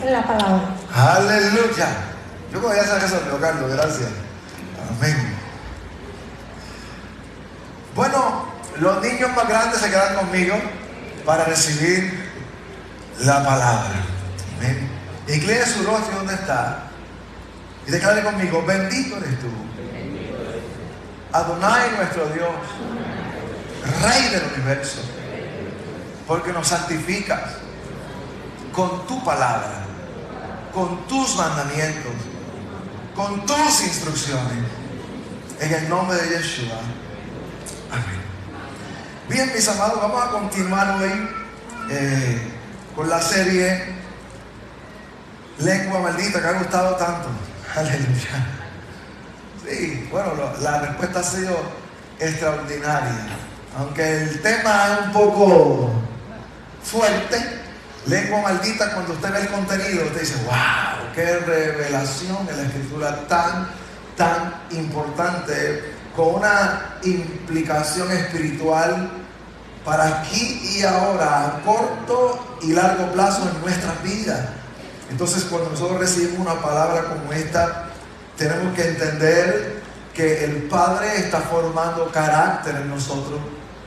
En la palabra. Aleluya. Yo como ya sabía eso, Carlos, gracias. Amén. Bueno, los niños más grandes se quedan conmigo para recibir la palabra. Amén. Incline su rostro donde está y declare conmigo: bendito eres tú, Adonai nuestro Dios, Rey del universo, porque nos santificas con tu palabra, con tus mandamientos, con tus instrucciones, en el nombre de Yeshua. Amén. Bien, mis amados, vamos a continuar hoy con la serie Lengua Maldita, que ha gustado tanto. Aleluya. Sí, bueno, la respuesta ha sido extraordinaria, aunque el tema es un poco fuerte. Lengua maldita, cuando usted ve el contenido, usted dice: wow, qué revelación en la escritura tan importante, con una implicación espiritual para aquí y ahora, a corto y largo plazo en nuestras vidas. Entonces, cuando nosotros recibimos una palabra como esta, tenemos que entender que el Padre está formando carácter en nosotros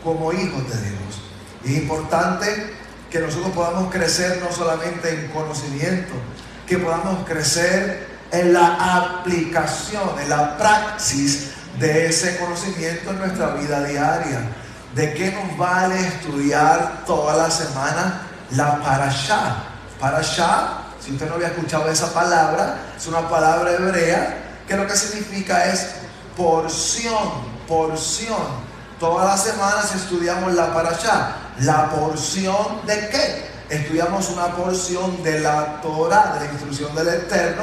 como hijos de Dios. Y es importante que nosotros podamos crecer no solamente en conocimiento, que podamos crecer en la aplicación, en la praxis de ese conocimiento en nuestra vida diaria. ¿De qué nos vale estudiar toda la semana la parashá? Parashá, si usted no había escuchado esa palabra, es una palabra hebrea que lo que significa es porción. Todas las semanas estudiamos la parashá. ¿La porción de qué? Estudiamos una porción de la Torah, de la instrucción del Eterno.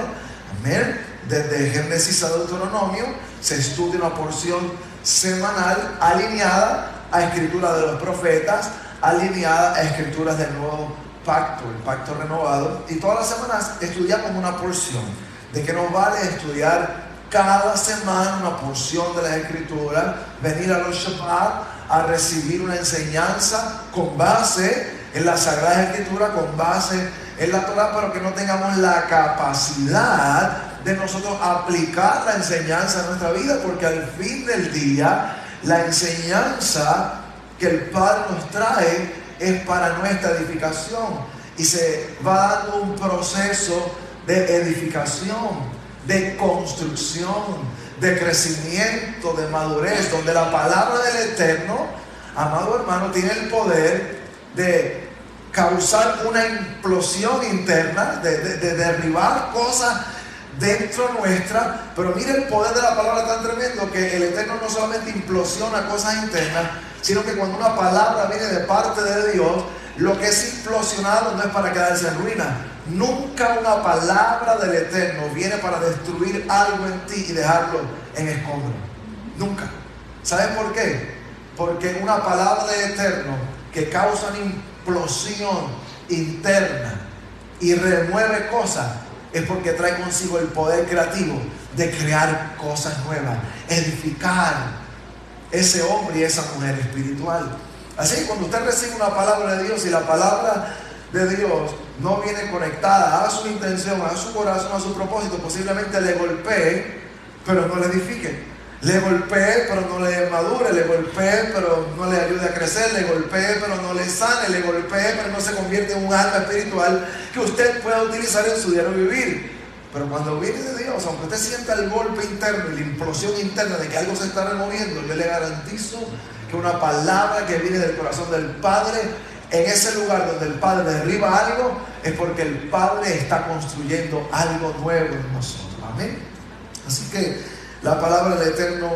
Amén. Desde Génesis a Deuteronomio se estudia una porción semanal alineada a escrituras de los profetas, alineada a escrituras del nuevo pacto, el pacto renovado. Y todas las semanas estudiamos una porción. ¿De qué nos vale estudiar cada semana una porción de las escrituras? Venir a los Shabbat a recibir una enseñanza con base en la Sagrada Escritura, con base en la Torah, pero que no tengamos la capacidad de nosotros aplicar la enseñanza en nuestra vida, porque al fin del día la enseñanza que el Padre nos trae es para nuestra edificación, y se va dando un proceso de edificación, de construcción, de crecimiento, de madurez, donde la palabra del Eterno, amado hermano, tiene el poder de causar una implosión interna, de derribar cosas dentro nuestra. Pero mire el poder de la palabra tan tremendo, que el Eterno no solamente implosiona cosas internas, sino que cuando una palabra viene de parte de Dios, lo que es implosionado no es para quedarse en ruina. Nunca una palabra del Eterno viene para destruir algo en ti y dejarlo en escombro. Nunca. ¿Saben por qué? Porque una palabra del Eterno que causa una implosión interna y remueve cosas, es porque trae consigo el poder creativo de crear cosas nuevas, edificar ese hombre y esa mujer espiritual. Así que cuando usted recibe una palabra de Dios y la palabra de Dios no viene conectada a su intención, a su corazón, a su propósito, posiblemente le golpee, pero no le edifique. Le golpee, pero no le madure. Le golpee, pero no le ayude a crecer. Le golpee, pero no le sane. Le golpee, pero no se convierte en un alma espiritual que usted pueda utilizar en su diario vivir. Pero cuando viene de Dios, aunque usted sienta el golpe interno y la implosión interna de que algo se está removiendo, yo le garantizo que una palabra que viene del corazón del Padre, en ese lugar donde el Padre derriba algo, es porque el Padre está construyendo algo nuevo en nosotros. Amén. Así que la palabra del Eterno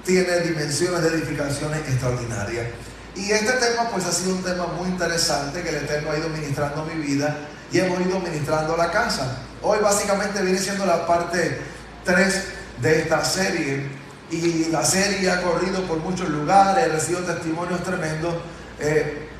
tiene dimensiones de edificaciones extraordinarias. Y este tema pues ha sido un tema muy interesante que el Eterno ha ido ministrando a mi vida y hemos ido ministrando a la casa. Hoy básicamente viene siendo la parte 3 de esta serie, y la serie ha corrido por muchos lugares, he recibido testimonios tremendos,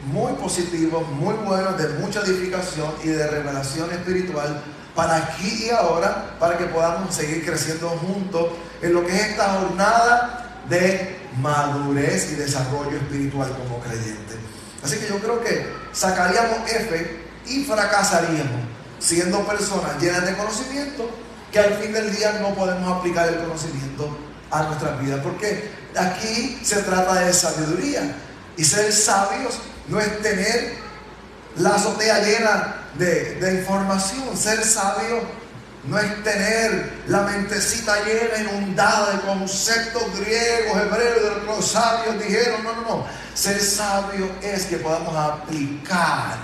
muy positivos, muy buenos, de mucha edificación y de revelación espiritual para aquí y ahora, para que podamos seguir creciendo juntos en lo que es esta jornada de madurez y desarrollo espiritual como creyentes. Así que yo creo que sacaríamos F y fracasaríamos siendo personas llenas de conocimiento, que al fin del día no podemos aplicar el conocimiento a nuestras vidas. Porque aquí se trata de sabiduría. Y ser sabios no es tener la azotea llena de información. Ser sabio no es tener la mentecita llena, inundada de conceptos griegos, hebreos, de lo que los sabios dijeron. No. Ser sabio es que podamos aplicar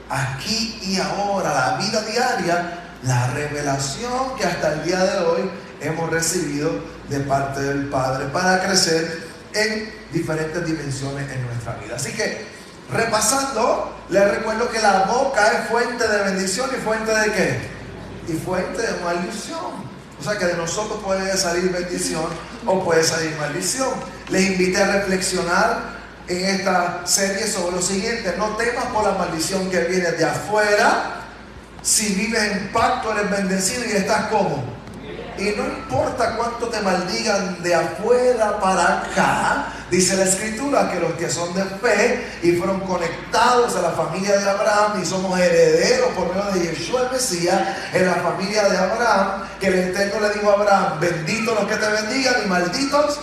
aquí y ahora, la vida diaria, la revelación que hasta el día de hoy hemos recibido de parte del Padre para crecer en diferentes dimensiones en nuestra vida. Así que, repasando, les recuerdo que la boca es fuente de bendición y fuente de ¿qué? Y fuente de maldición. O sea que de nosotros puede salir bendición o puede salir maldición. Les invité a reflexionar en esta serie sobre lo siguiente: no temas por la maldición que viene de afuera. Si vives en pacto eres bendecido y estás como. Y no importa cuánto te maldigan de afuera para acá, dice la Escritura que los que son de fe y fueron conectados a la familia de Abraham y somos herederos por medio de Yeshua el Mesías en la familia de Abraham, que el Eterno le dijo a Abraham: benditos los que te bendigan y malditos.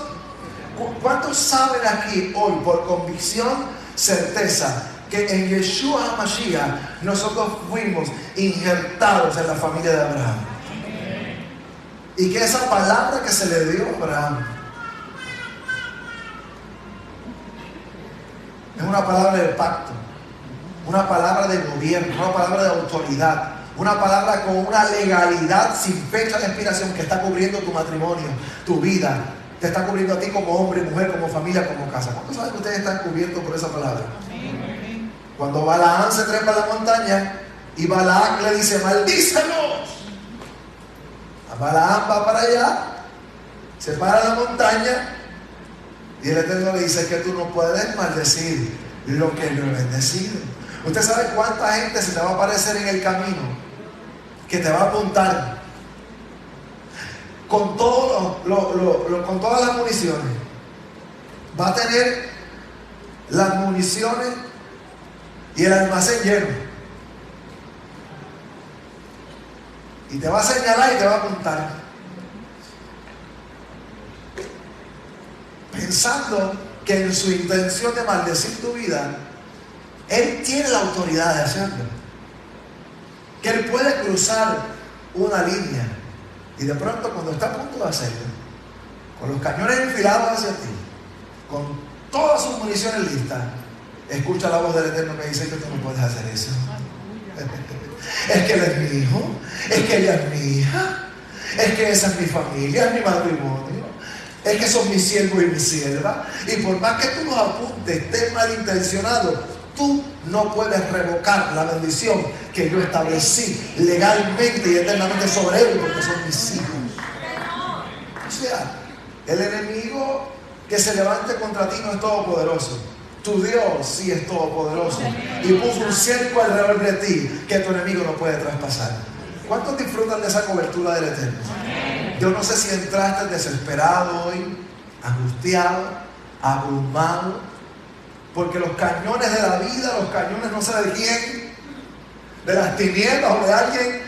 ¿Cuántos saben aquí hoy por convicción, certeza, que en Yeshua HaMashiach nosotros fuimos injertados en la familia de Abraham? Y que esa palabra que se le dio a Abraham es una palabra de pacto, una palabra de gobierno, una palabra de autoridad, una palabra con una legalidad sin fecha de expiración que está cubriendo tu matrimonio, tu vida, te está cubriendo a ti como hombre, mujer, como familia, como casa. ¿Cuántos saben que ustedes están cubiertos por esa palabra? Cuando Balaam se trepa a la montaña y Balaam le dice: maldícenos. Balaam va para allá, se para en la montaña y el Eterno le dice que tú no puedes maldecir lo que no he bendecido. Usted sabe cuánta gente se te va a aparecer en el camino que te va a apuntar con con todas las municiones. Va a tener las municiones y el almacén lleno. Y te va a señalar y te va a apuntar, pensando que en su intención de maldecir tu vida, Él tiene la autoridad de hacerlo. Que Él puede cruzar una línea y de pronto, cuando está a punto de hacerlo, con los cañones enfilados hacia ti, con todas sus municiones listas, escucha la voz del Eterno que dice que tú no puedes hacer eso. Es que él es mi hijo, es que ella es mi hija, es que esa es mi familia, es mi matrimonio, es que son mis siervos y mis siervas. Y por más que tú los apuntes, estés malintencionado, tú no puedes revocar la bendición que yo establecí legalmente y eternamente sobre ellos, porque son mis hijos. O sea, el enemigo que se levante contra ti no es todopoderoso. Tu Dios sí es todopoderoso y puso un cerco alrededor de ti que tu enemigo no puede traspasar. ¿Cuántos disfrutan de esa cobertura del Eterno? Yo no sé si entraste desesperado hoy, angustiado, abrumado, porque los cañones de la vida, los cañones no sé de quién, de las tinieblas o de alguien,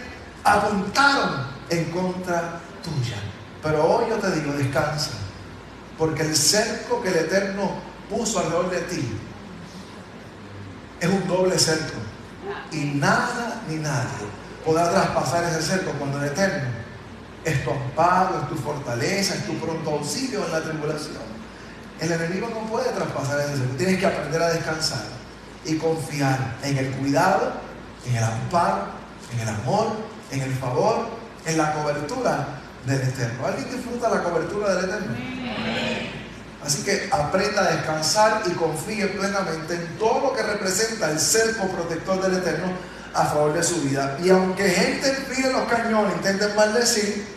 apuntaron en contra tuya. Pero hoy yo te digo, descansa, porque el cerco que el Eterno puso alrededor de ti es un doble cerco y nada ni nadie podrá traspasar ese cerco cuando el Eterno es tu amparo, es tu fortaleza, es tu pronto auxilio en la tribulación. El enemigo no puede traspasar ese cerco. Tienes que aprender a descansar y confiar en el cuidado, en el amparo, en el amor, en el favor, en la cobertura del Eterno. ¿Alguien disfruta la cobertura del Eterno? Así que aprenda a descansar y confíe plenamente en todo lo que representa el cerco protector del Eterno a favor de su vida. Y aunque gente enfile los cañones, intenten maldecir,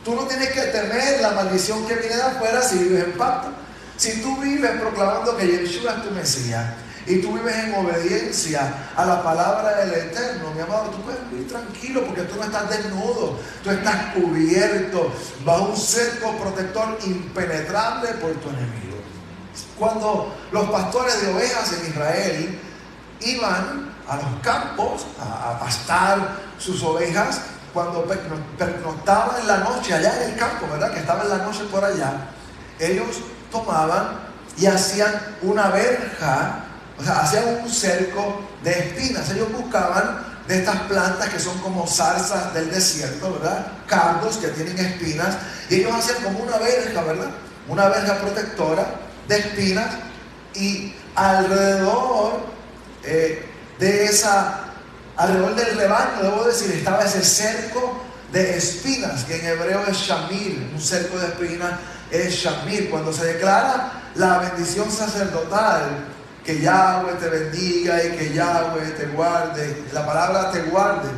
tú no tienes que temer la maldición que viene de afuera si vives en pacto. Si tú vives proclamando que Yeshua es tu Mesías y tú vives en obediencia a la palabra del Eterno, mi amado, tú puedes vivir tranquilo porque tú no estás desnudo, tú estás cubierto bajo un cerco protector impenetrable por tu enemigo. Cuando los pastores de ovejas en Israel iban a los campos a pastar sus ovejas cuando pernoctaban en la noche allá en el campo, ¿verdad? Que estaba en la noche por allá. Ellos tomaban y hacían una verja, o sea, hacían un cerco de espinas. Ellos buscaban de estas plantas que son como zarzas del desierto, ¿verdad? Cardos que tienen espinas, y ellos hacían como una verja, ¿verdad? Una verja protectora de espinas, y alrededor alrededor del rebaño, debo decir, estaba ese cerco de espinas, que en hebreo es shamir. Un cerco de espinas es shamir. Cuando se declara la bendición sacerdotal, que Yahweh te bendiga y que Yahweh te guarde. La palabra te guarde,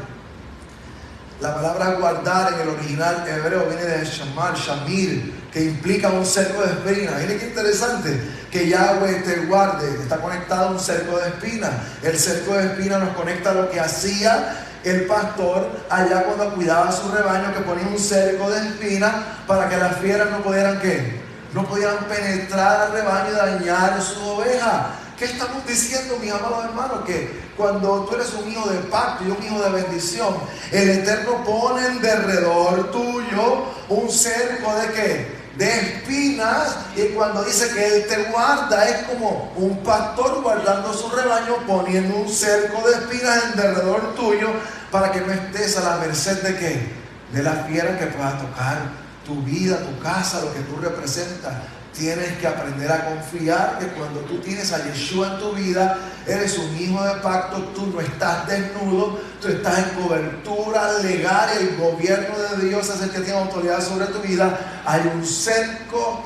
la palabra guardar en el original hebreo viene de shamar, shamir, que implica un cerco de espinas. Miren qué interesante, que Yahweh te guarde, está conectado a un cerco de espinas. El cerco de espinas nos conecta a lo que hacía el pastor allá cuando cuidaba su rebaño, que ponía un cerco de espinas para que las fieras no pudieran, ¿qué? No pudieran penetrar al rebaño y dañar su oveja. ¿Qué estamos diciendo, mis amados hermanos? Que cuando tú eres un hijo de pacto y un hijo de bendición, el Eterno pone en derredor tuyo un cerco de ¿qué? De espinas. Y cuando dice que Él te guarda, es como un pastor guardando su rebaño, poniendo un cerco de espinas en derredor tuyo, para que no estés a la merced de ¿qué? De la fiera que pueda tocar tu vida, tu casa, lo que tú representas. Tienes que aprender a confiar que cuando tú tienes a Yeshua en tu vida, eres un hijo de pacto, tú no estás desnudo, tú estás en cobertura legal, y el gobierno de Dios es el que tiene autoridad sobre tu vida. Hay un cerco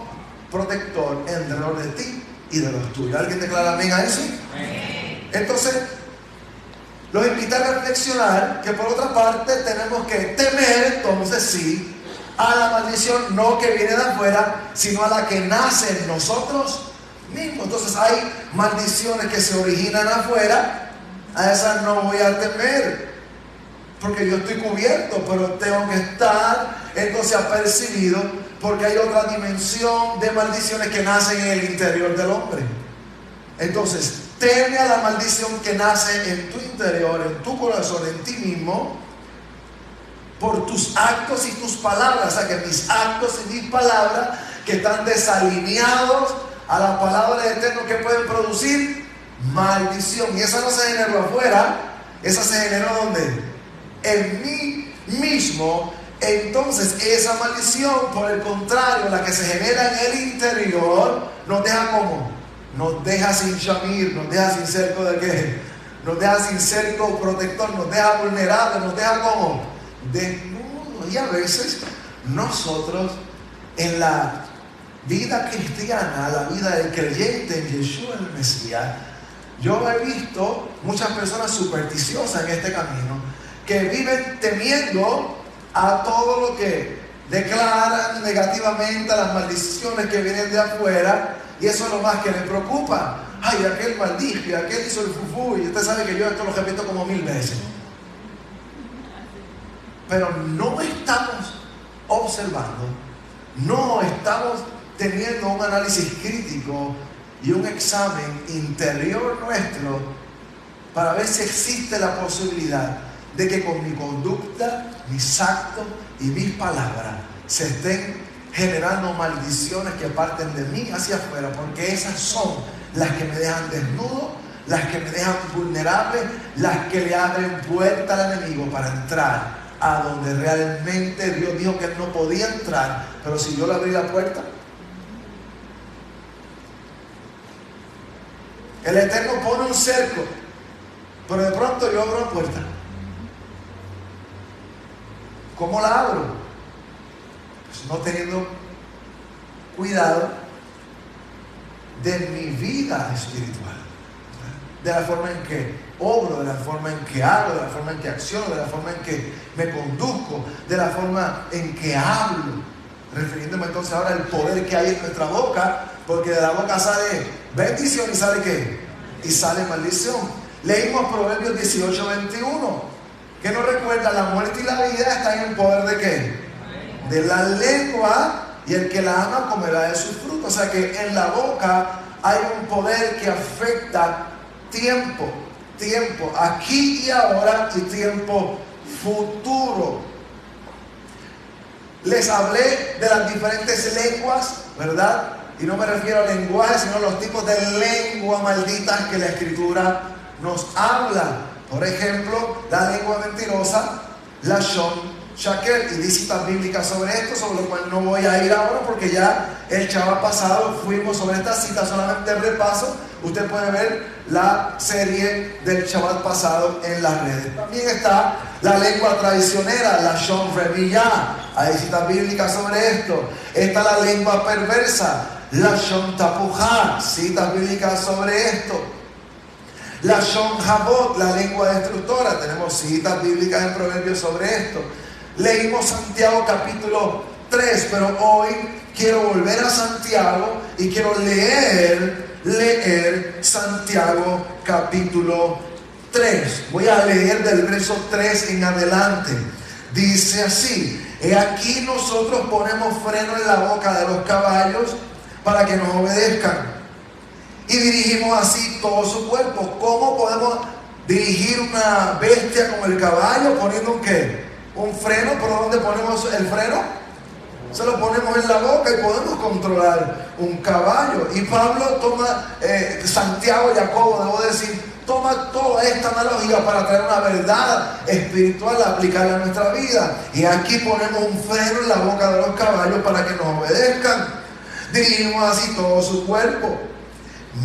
protector alrededor de ti y de los tuyos. ¿Alguien declara amén a eso? Entonces, los invito a reflexionar que por otra parte tenemos que temer, entonces sí, a la maldición no que viene de afuera, sino a la que nace en nosotros mismos. Entonces hay maldiciones que se originan afuera, a esas no voy a temer, porque yo estoy cubierto, pero tengo que estar entonces apercibido, porque hay otra dimensión de maldiciones que nacen en el interior del hombre. Entonces, teme a la maldición que nace en tu interior, en tu corazón, en ti mismo, por tus actos y tus palabras. O sea, que mis actos y mis palabras que están desalineados a la palabra del Eterno, que pueden producir maldición. Y esa no se generó afuera, esa se generó ¿dónde? En mí mismo. Entonces esa maldición, por el contrario, la que se genera en el interior, nos deja como, nos deja sin shamir, nos deja sin cerco de qué, nos deja sin cerco protector, nos deja vulnerable, nos deja como desnudo. Y a veces nosotros en la vida cristiana, la vida del creyente en Yeshua el Mesías, yo he visto muchas personas supersticiosas en este camino que viven temiendo a todo lo que declaran negativamente, a las maldiciones que vienen de afuera, y eso es lo más que les preocupa. Ay, aquel maldijo, y aquel hizo el fufú, y usted sabe que yo esto lo repito como 1000 veces. Pero no estamos observando, no estamos teniendo un análisis crítico y un examen interior nuestro para ver si existe la posibilidad de que con mi conducta, mis actos y mis palabras se estén generando maldiciones que parten de mí hacia afuera, porque esas son las que me dejan desnudo, las que me dejan vulnerable, las que le abren puerta al enemigo para entrar a donde realmente Dios dijo que él no podía entrar. Pero si yo le abrí la puerta, el Eterno pone un cerco, pero de pronto yo abro la puerta. ¿Cómo la abro? Pues no teniendo cuidado de mi vida espiritual, de la forma en que obro, de la forma en que hago, de la forma en que acciono, de la forma en que me conduzco, de la forma en que hablo, refiriéndome entonces ahora al poder que hay en nuestra boca, porque de la boca sale bendición y sale ¿qué? Y sale maldición. Leímos Proverbios 18:21, que nos recuerda: la muerte y la vida están en el poder ¿de qué? De la lengua, y el que la ama comerá de sus frutos. O sea que en la boca hay un poder que afecta tiempo, aquí y ahora, y tiempo futuro. Les hablé de las diferentes lenguas, ¿verdad? Y no me refiero al lenguaje, sino a los tipos de lengua malditas que la Escritura nos habla. Por ejemplo, la lengua mentirosa, la Lashon Shaker, y di citas bíblicas sobre esto, sobre lo cual no voy a ir ahora porque ya el Shabbat pasado fuimos sobre estas citas, solamente el repaso. Usted puede ver la serie del Shabbat pasado en las redes. También está la lengua traicionera, la Lashon Remiyah, hay citas bíblicas sobre esto. Está la lengua perversa, la Lashon Tapujah, citas bíblicas sobre esto. La Lashon Habot, la lengua destructora, tenemos citas bíblicas en Proverbios sobre esto. Leímos Santiago capítulo 3, pero hoy quiero volver a Santiago y quiero leer Santiago capítulo 3. Voy a leer del verso 3 en adelante. Dice así: he aquí nosotros ponemos freno en la boca de los caballos para que nos obedezcan, y dirigimos así todo su cuerpo. ¿Cómo podemos dirigir una bestia como el caballo? Poniendo un ¿qué? Un freno. ¿Por dónde ponemos el freno? Se lo ponemos en la boca y podemos controlar un caballo. Y Pablo toma, Santiago, Jacobo, debo decir, toma toda esta analogía para traer una verdad espiritual, aplicarla a nuestra vida. Y aquí ponemos un freno en la boca de los caballos para que nos obedezcan. Dirigimos así todo su cuerpo.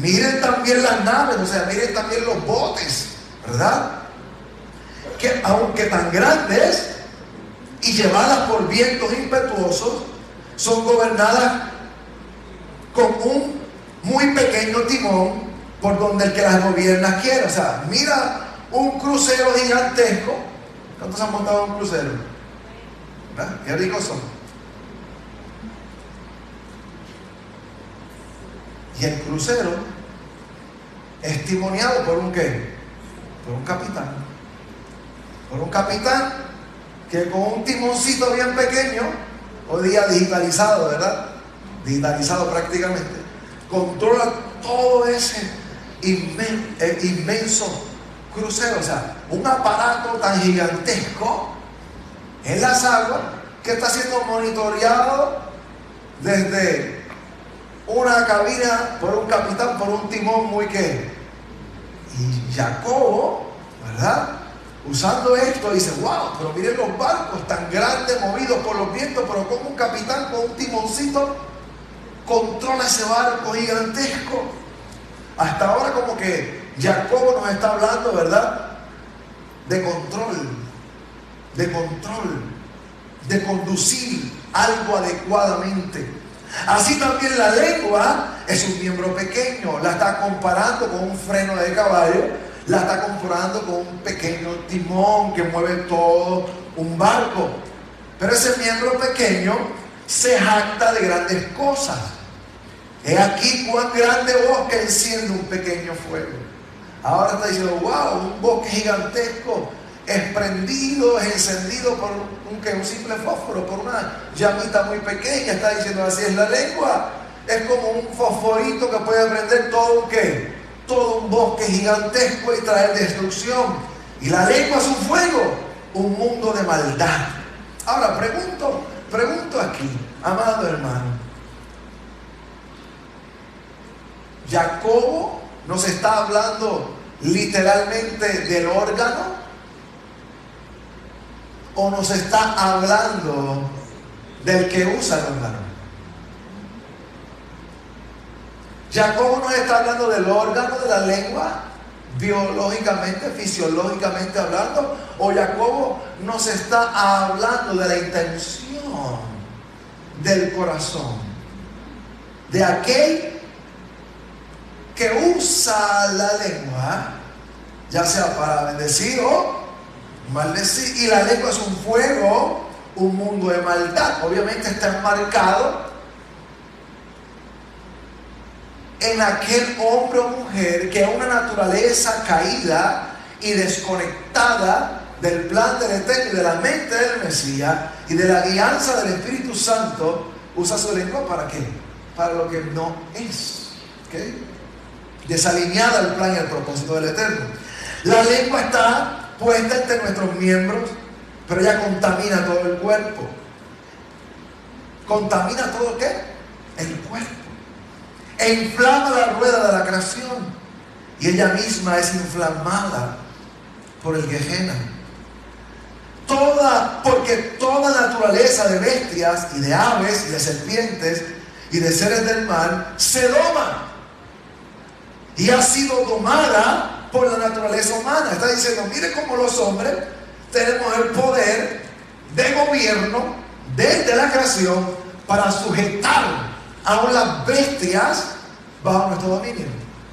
Miren también las naves, o sea, miren también los botes, ¿verdad? Que aunque tan grandes y llevadas por vientos impetuosos, son gobernadas con un muy pequeño timón por donde el que las gobierna quiere. O sea, mira un crucero gigantesco. ¿Cuántos han montado un crucero? ¿Verdad? Qué ricos son. Y el crucero es timoneado por un ¿qué? Por un capitán. Por un capitán que con un timoncito bien pequeño, hoy día digitalizado, ¿verdad? Digitalizado prácticamente, controla todo ese inmenso crucero. O sea, un aparato tan gigantesco en las aguas que está siendo monitoreado desde una cabina por un capitán, por un timón muy ¿qué? Y Jacobo, ¿verdad? Usando esto dice: wow, pero miren los barcos tan grandes, movidos por los vientos, pero como un capitán con un timoncito controla ese barco gigantesco. Hasta ahora como que Jacobo nos está hablando, ¿verdad? De control, de conducir algo adecuadamente. Así también la lengua es un miembro pequeño. La está comparando con un freno de caballo. La está comparando con un pequeño timón que mueve todo un barco. Pero ese miembro pequeño se jacta de grandes cosas. He aquí cuán grande bosque enciende un pequeño fuego. Ahora está diciendo: wow, un bosque gigantesco es prendido, es encendido por un simple fósforo, por una llamita muy pequeña. Está diciendo: así es la lengua. Es como un fosforito que puede prender todo un ¿qué? Todo un bosque gigantesco y traer destrucción. Y la lengua es un fuego, un mundo de maldad. Ahora pregunto aquí, amado hermano, ¿Jacobo nos está hablando literalmente del órgano? ¿O nos está hablando del que usa el órgano? Jacobo nos está hablando del órgano de la lengua, biológicamente, fisiológicamente hablando, o Jacobo nos está hablando de la intención del corazón, de aquel que usa la lengua, ya sea para bendecir o maldecir. Y la lengua es un fuego, un mundo de maldad. Obviamente está enmarcado en aquel hombre o mujer que a una naturaleza caída y desconectada del plan del Eterno y de la mente del Mesías y de la guianza del Espíritu Santo, usa su lengua ¿para qué? Para lo que no es, ¿okay? Desalineada al plan y al propósito del Eterno. La lengua está puesta entre nuestros miembros pero ella contamina todo el cuerpo. ¿Contamina todo qué? El cuerpo. E inflama la rueda de la creación. Y ella misma es inflamada por el Gehenna. Porque toda naturaleza de bestias y de aves y de serpientes y de seres del mar se doma. Y ha sido domada por la naturaleza humana. Está diciendo, mire cómo los hombres tenemos el poder de gobierno desde la creación para sujetar a las bestias bajo nuestro dominio.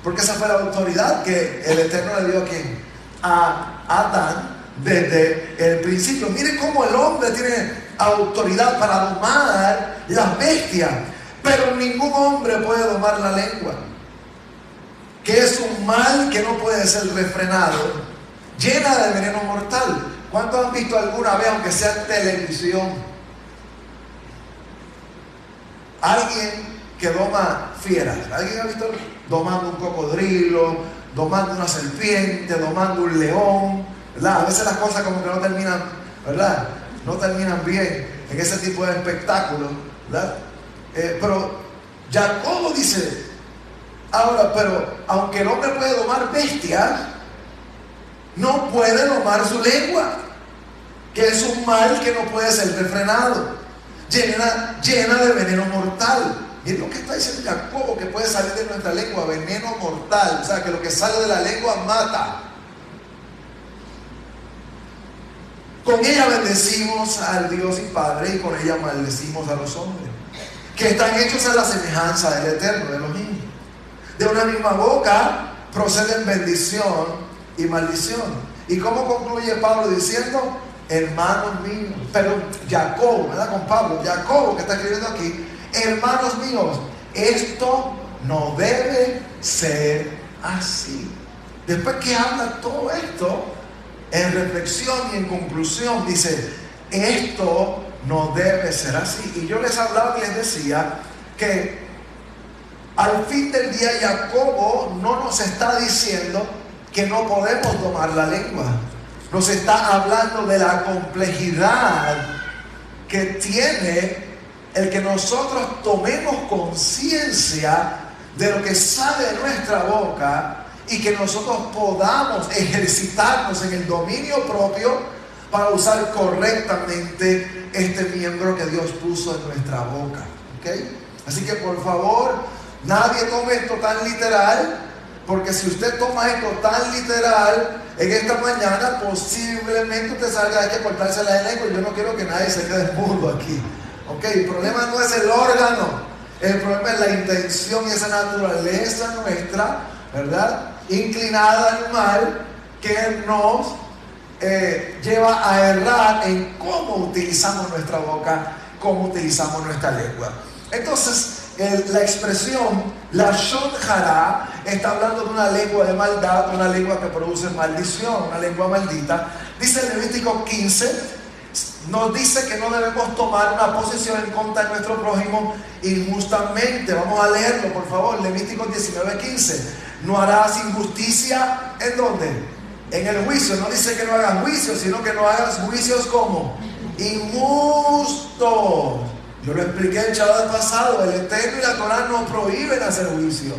Porque esa fue la autoridad que el Eterno le dio a ¿quién? A Adán desde el principio. Mire cómo el hombre tiene autoridad para domar las bestias, pero ningún hombre puede domar la lengua, que es un mal que no puede ser refrenado, llena de veneno mortal. ¿Cuántos han visto alguna vez, aunque sea en televisión, alguien que doma fieras? ¿Alguien ha visto domando un cocodrilo, domando una serpiente, domando un león? ¿Verdad? A veces las cosas como que no terminan, ¿verdad? No terminan bien en ese tipo de espectáculos, ¿verdad? Pero Jacobo dice, ahora, pero aunque el hombre puede domar bestias, no puede domar su lengua, que es un mal que no puede ser refrenado, llena de veneno mortal. Y es lo que está diciendo Jacobo, que puede salir de nuestra lengua veneno mortal. O sea, que lo que sale de la lengua mata. Con ella bendecimos al Dios y Padre, y con ella maldecimos a los hombres, que están hechos a la semejanza del Eterno, de los niños. De una misma boca proceden bendición y maldición. ¿Y cómo concluye Pablo diciendo? Hermanos míos, pero Jacobo, ¿verdad? Con Pablo, Jacobo que está escribiendo aquí, hermanos míos, esto no debe ser así. Después que habla todo esto, en reflexión y en conclusión, dice, esto no debe ser así. Y yo les hablaba y les decía que al fin del día Jacobo no nos está diciendo que no podemos domar la lengua. Nos está hablando de la complejidad que tiene el que nosotros tomemos conciencia de lo que sale de nuestra boca y que nosotros podamos ejercitarnos en el dominio propio para usar correctamente este miembro que Dios puso en nuestra boca. ¿Okay? Así que por favor, nadie tome esto tan literal, porque si usted toma esto tan literal, en esta mañana posiblemente usted salga, hay que cortarse la lengua, y yo no quiero que nadie se quede mudo aquí. ¿Okay? El problema no es el órgano, el problema es la intención y esa naturaleza nuestra, ¿verdad? Inclinada al mal, que nos lleva a errar en cómo utilizamos nuestra boca, cómo utilizamos nuestra lengua. Entonces, la expresión Lashon Hara está hablando de una lengua de maldad, una lengua que produce maldición, una lengua maldita. Dice Levítico 15, nos dice que no debemos tomar una posición en contra de nuestro prójimo injustamente. Vamos a leerlo, por favor. Levítico 19:15. No harás injusticia, ¿en dónde? En el juicio. No dice que no hagas juicios, sino que no hagas juicios como injustos. Yo lo expliqué el Shabbat pasado. El Eterno y la Torah no prohíben hacer juicio.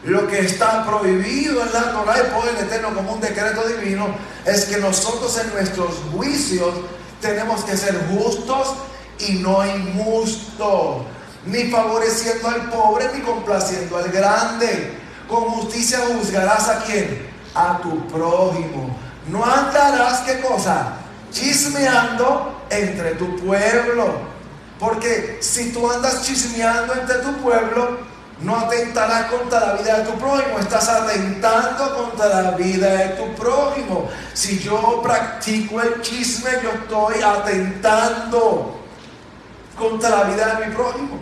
Lo que está prohibido en la Torah y por el Eterno como un decreto divino es que nosotros en nuestros juicios tenemos que ser justos y no injustos, ni favoreciendo al pobre ni complaciendo al grande. Con justicia juzgarás ¿a quién? A tu prójimo. No andarás, ¿qué cosa? Chismeando entre tu pueblo. Porque si tú andas chismeando entre tu pueblo, no atentarás contra la vida de tu prójimo, estás atentando contra la vida de tu prójimo. Si yo practico el chisme, yo estoy atentando contra la vida de mi prójimo.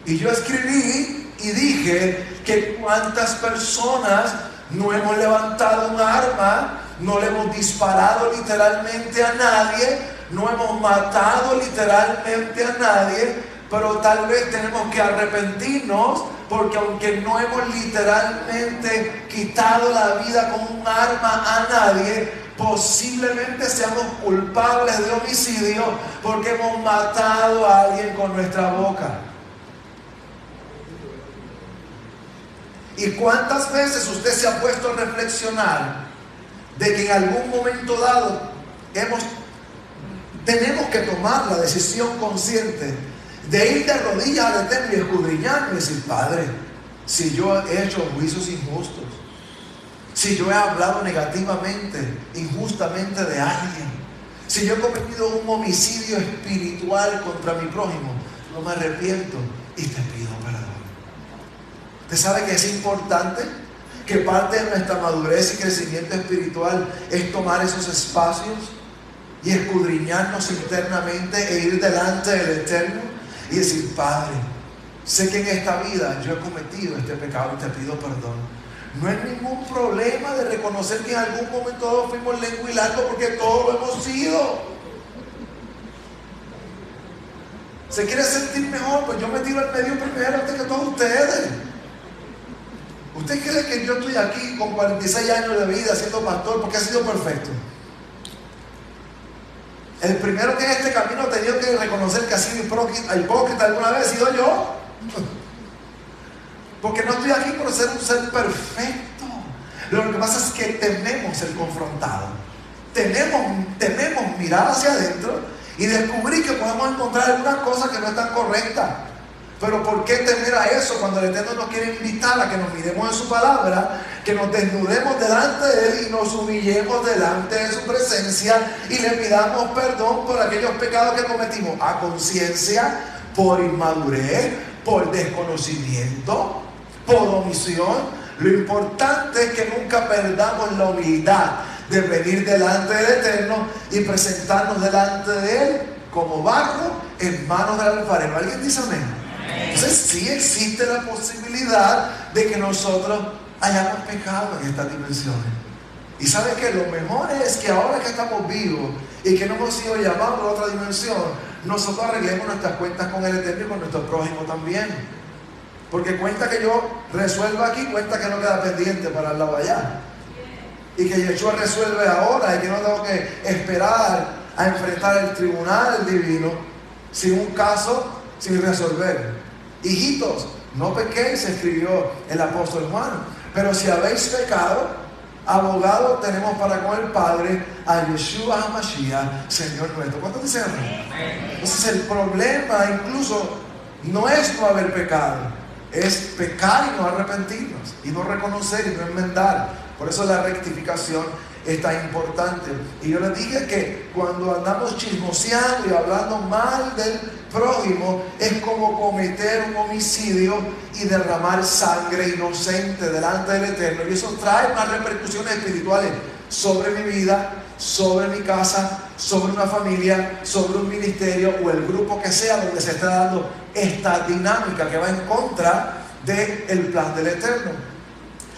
Y yo escribí y dije que cuántas personas no hemos levantado un arma, no le hemos disparado literalmente a nadie, no hemos matado literalmente a nadie, pero tal vez tenemos que arrepentirnos, porque aunque no hemos literalmente quitado la vida con un arma a nadie, posiblemente seamos culpables de homicidio porque hemos matado a alguien con nuestra boca. ¿Y cuántas veces usted se ha puesto a reflexionar de que en algún momento dado tenemos que tomar la decisión consciente de ir de rodillas al Eterno y escudriñar y decir: Padre, si yo he hecho juicios injustos, si yo he hablado negativamente, injustamente de alguien, si yo he cometido un homicidio espiritual contra mi prójimo, no me arrepiento y te pido perdón. ¿Usted sabe que es importante? Que parte de nuestra madurez y crecimiento espiritual es tomar esos espacios y escudriñarnos internamente e ir delante del Eterno y decir: Padre, sé que en esta vida yo he cometido este pecado y te pido perdón. No hay ningún problema de reconocer que en algún momento todos fuimos lengua y largo, porque todos lo hemos sido. ¿Se quiere sentir mejor? Pues yo me tiro al medio primero antes que todos ustedes. ¿Usted cree que yo estoy aquí con 46 años de vida siendo pastor porque ha sido perfecto? El primero que en este camino ha tenido que reconocer que ha sido hipócrita alguna vez he sido yo. Porque no estoy aquí por ser un ser perfecto. Lo que pasa es que tememos ser confrontado. Tememos mirar hacia adentro y descubrir que podemos encontrar algunas cosas que no están correctas. Pero ¿por qué temer a eso cuando el Eterno nos quiere invitar a que nos miremos en su palabra, que nos desnudemos delante de Él y nos humillemos delante de su presencia y le pidamos perdón por aquellos pecados que cometimos a conciencia, por inmadurez, por desconocimiento, por omisión? Lo importante es que nunca perdamos la humildad de venir delante del Eterno y presentarnos delante de Él como barro en manos del alfarero. ¿Alguien dice amén? Entonces sí existe la posibilidad de que nosotros hayamos pecado en estas dimensiones. Y ¿sabe qué? Lo mejor es que ahora que estamos vivos y que no hemos sido llamados a otra dimensión, nosotros arreglemos nuestras cuentas con el Eterno y con nuestro prójimo también. Porque cuenta que yo resuelva aquí, cuenta que no queda pendiente para el lado allá. Y que Yeshua resuelve ahora y que no tengo que esperar a enfrentar el tribunal divino sin un caso sin resolver. Hijitos, no pequéis, escribió el apóstol Juan, pero si habéis pecado, abogado tenemos para con el Padre, a Yeshua HaMashiach, Señor nuestro. ¿Cuántos dicen amén? Entonces el problema incluso no es no haber pecado, es pecar y no arrepentirnos, y no reconocer y no enmendar. Por eso la rectificación es tan importante. Y yo les dije que cuando andamos chismoseando y hablando mal del prójimo, es como cometer un homicidio y derramar sangre inocente delante del Eterno. Y eso trae más repercusiones espirituales sobre mi vida, sobre mi casa, sobre una familia, sobre un ministerio o el grupo que sea donde se está dando esta dinámica que va en contra del plan del Eterno.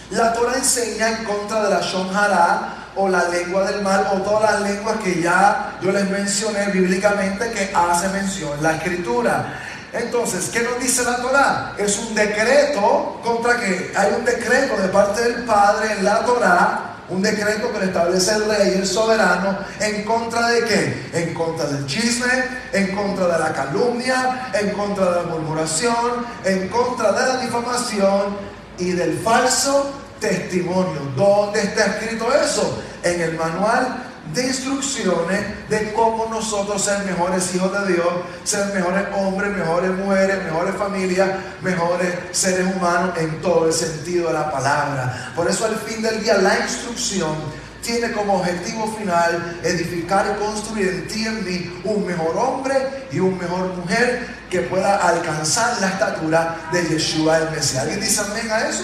La Torah enseña en contra de la Shon Hara, o la lengua del mal, o todas las lenguas que ya yo les mencioné bíblicamente que hace mención la Escritura. Entonces, ¿qué nos dice la Torah? Es un decreto contra que hay un decreto de parte del Padre en la Torah, un decreto que le establece el rey, el soberano, ¿en contra de qué? En contra del chisme, en contra de la calumnia, en contra de la murmuración, en contra de la difamación y del falso testimonio. ¿Dónde está escrito eso? En el manual de instrucciones de cómo nosotros ser mejores hijos de Dios, ser mejores hombres, mejores mujeres, mejores familias, mejores seres humanos en todo el sentido de la palabra. Por eso al fin del día la instrucción tiene como objetivo final edificar y construir en ti y en mí un mejor hombre y un mejor mujer que pueda alcanzar la estatura de Yeshua el Mesías. ¿Alguien dice amén a eso?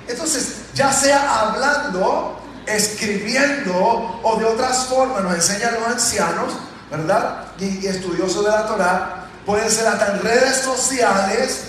Entonces, ya sea hablando, escribiendo o de otras formas, nos enseñan los ancianos, ¿verdad? Y estudiosos de la Torah, puede ser hasta en redes sociales.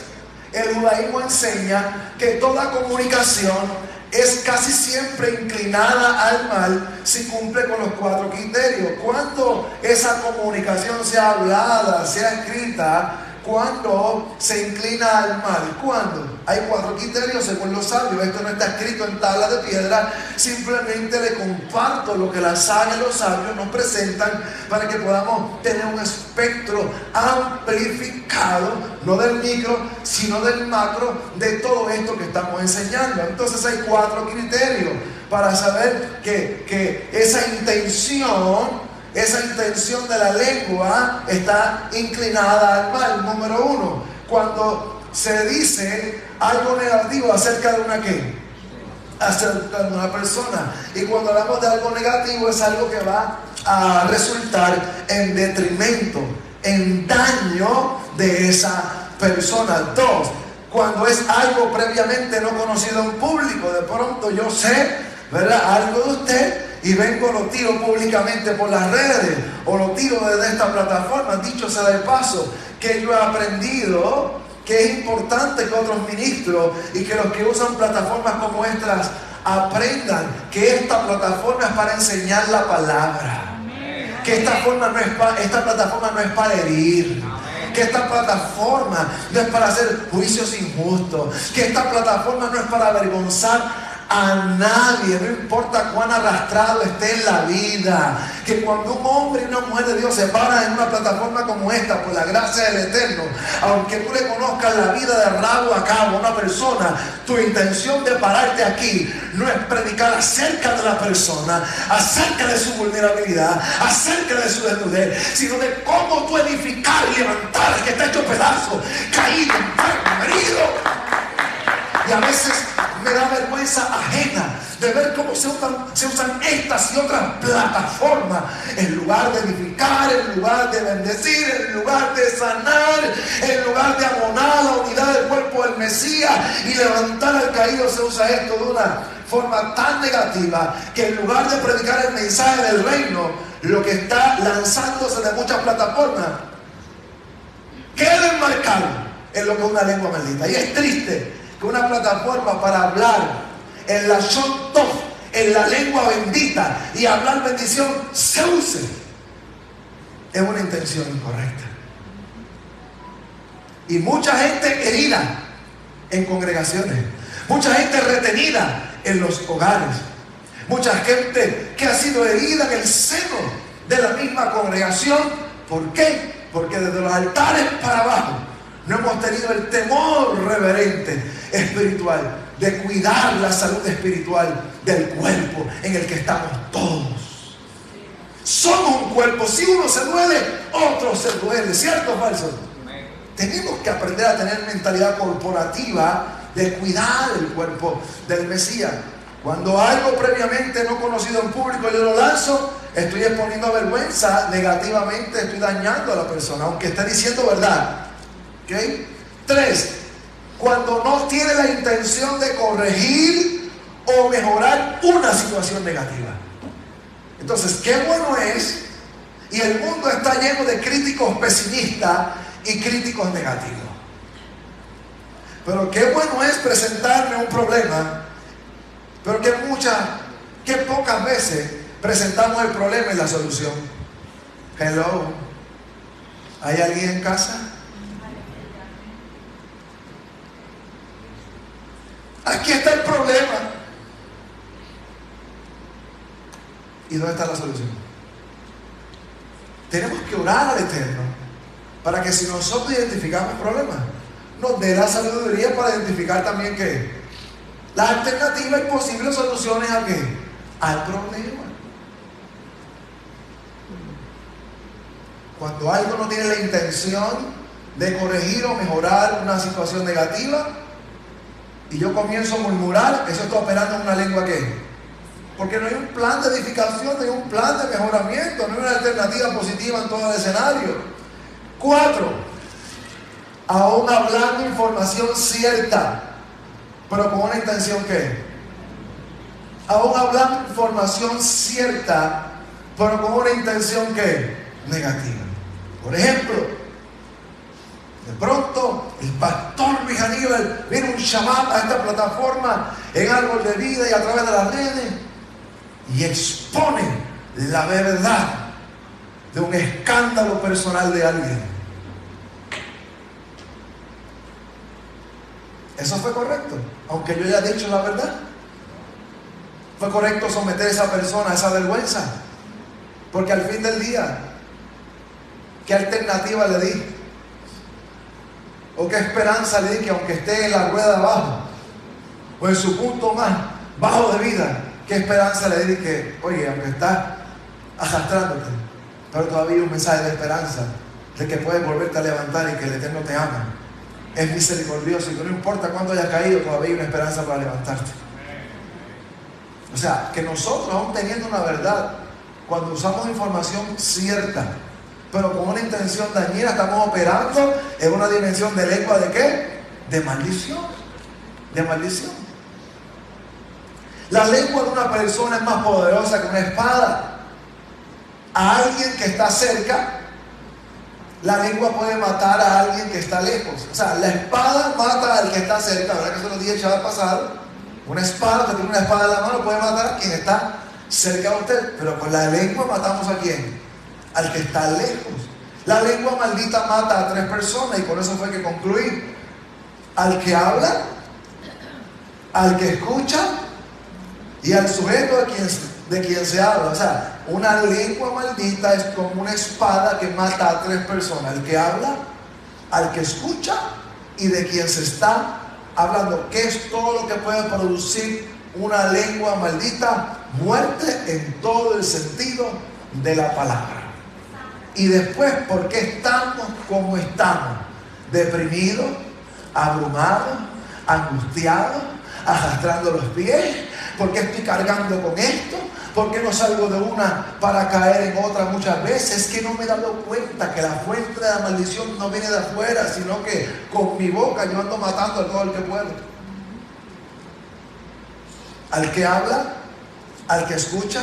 El judaísmo enseña que toda comunicación es casi siempre inclinada al mal si cumple con los 4 criterios. Cuando esa comunicación sea hablada, sea escrita, cuando se inclina al mal. ¿Cuándo? Hay 4 criterios según los sabios. Esto no está escrito en tabla de piedra. Simplemente le comparto lo que la sabia y los sabios nos presentan para que podamos tener un espectro amplificado, no del micro, sino del macro, de todo esto que estamos enseñando. Entonces hay 4 criterios para saber que esa intención de la lengua está inclinada al mal. Número 1, cuando se dice algo negativo acerca de una ¿qué? Acerca de una persona. Y cuando hablamos de algo negativo es algo que va a resultar en detrimento, en daño de esa persona. 2, cuando es algo previamente no conocido en público. De pronto yo sé, ¿verdad?, algo de usted y vengo, lo tiro públicamente por las redes o lo tiro desde esta plataforma. Dicho sea de paso, que yo he aprendido que es importante que otros ministros y que los que usan plataformas como estas aprendan que esta plataforma es para enseñar la palabra, que esta plataforma no es para herir, que esta plataforma no es para hacer juicios injustos, que esta plataforma no es para avergonzar a nadie, no importa cuán arrastrado esté en la vida. Que cuando un hombre y una mujer de Dios se paran en una plataforma como esta, por la gracia del Eterno, aunque tú le conozcas la vida de rabo a cabo a una persona, tu intención de pararte aquí no es predicar acerca de la persona, acerca de su vulnerabilidad, acerca de su desnudez, sino de cómo tú edificar y levantar al que está hecho pedazo, caído, enfermo, herido. Y a veces me da vergüenza ajena de ver cómo se usan estas y otras plataformas en lugar de edificar, en lugar de bendecir, en lugar de sanar, en lugar de abonar la unidad del cuerpo del Mesías y levantar al caído. Se usa esto de una forma tan negativa que en lugar de predicar el mensaje del reino, lo que está lanzándose de muchas plataformas queda enmarcado en lo que es una lengua maldita. Y es triste que una plataforma para hablar en la Shon Tov, en la lengua bendita y hablar bendición, se use en una intención incorrecta. Y mucha gente herida en congregaciones, mucha gente retenida en los hogares, mucha gente que ha sido herida en el seno de la misma congregación. ¿Por qué? Porque desde los altares para abajo no hemos tenido el temor reverente espiritual de cuidar la salud espiritual del cuerpo en el que estamos todos. Somos un cuerpo. Si uno se duele, otro se duele. ¿Cierto o falso? Tenemos que aprender a tener mentalidad corporativa de cuidar el cuerpo del Mesías. Cuando algo previamente no conocido en público yo lo lanzo, estoy exponiendo a vergüenza negativamente, estoy dañando a la persona, aunque esté diciendo verdad. ¿Okay? 3, cuando no tiene la intención de corregir o mejorar una situación negativa. Entonces, qué bueno es, y el mundo está lleno de críticos pesimistas y críticos negativos. Pero qué bueno es presentarme un problema, pero que pocas veces presentamos el problema y la solución. Hello, ¿hay alguien en casa? Aquí está el problema. ¿Y dónde está la solución? Tenemos que orar al Eterno para que si nosotros identificamos problemas, nos dé la sabiduría para identificar también que las alternativas y posibles soluciones ¿a qué? Al problema. Cuando algo no tiene la intención de corregir o mejorar una situación negativa y yo comienzo a murmurar, eso está operando en una lengua ¿qué? Porque no hay un plan de edificación, no hay un plan de mejoramiento, no hay una alternativa positiva en todo el escenario. 4, aún hablando información cierta, pero con una intención ¿qué? Aún hablando información cierta, pero con una intención ¿qué? Negativa. Por ejemplo, de pronto el pastor Luis Aníbal viene un Shabbat a esta plataforma en Árbol de Vida y a través de las redes y expone la verdad de un escándalo personal de alguien. Eso fue correcto, aunque yo haya dicho la verdad. Fue correcto someter a esa persona a esa vergüenza, porque al fin del día, ¿qué alternativa le di? ¿O qué esperanza le di que aunque esté en la rueda de abajo o en su punto más bajo de vida, qué esperanza le di que, oye, aunque estás arrastrándote, pero todavía hay un mensaje de esperanza de que puedes volverte a levantar y que el Eterno te ama, es misericordioso y que no importa cuándo hayas caído, todavía hay una esperanza para levantarte? O sea, que nosotros, aún teniendo una verdad, cuando usamos información cierta, pero con una intención dañina, estamos operando en una dimensión de lengua de ¿qué? De maldición. De maldición. La lengua de una persona es más poderosa que una espada. A alguien que está cerca, la lengua puede matar a alguien que está lejos. O sea, la espada mata al que está cerca. ¿Verdad que eso lo dije el chaval pasado? Una espada, que tiene una espada en la mano, puede matar a quien está cerca de usted. Pero con la lengua matamos a quién? Al que está lejos. La lengua maldita mata a 3 personas y con eso fue que concluí: al que habla, al que escucha y al sujeto de quien se habla. O sea, una lengua maldita es como una espada que mata a 3 personas: al que habla, al que escucha y de quien se está hablando. ¿Qué es todo lo que puede producir una lengua maldita? Muerte en todo el sentido de la palabra. Y después, ¿por qué estamos como estamos? Deprimidos, abrumados, angustiados, arrastrando los pies. ¿Por qué estoy cargando con esto? ¿Por qué no salgo de una para caer en otra muchas veces? Es que no me he dado cuenta que la fuente de la maldición no viene de afuera, sino que con mi boca yo ando matando a todo el que puedo. Al que habla, al que escucha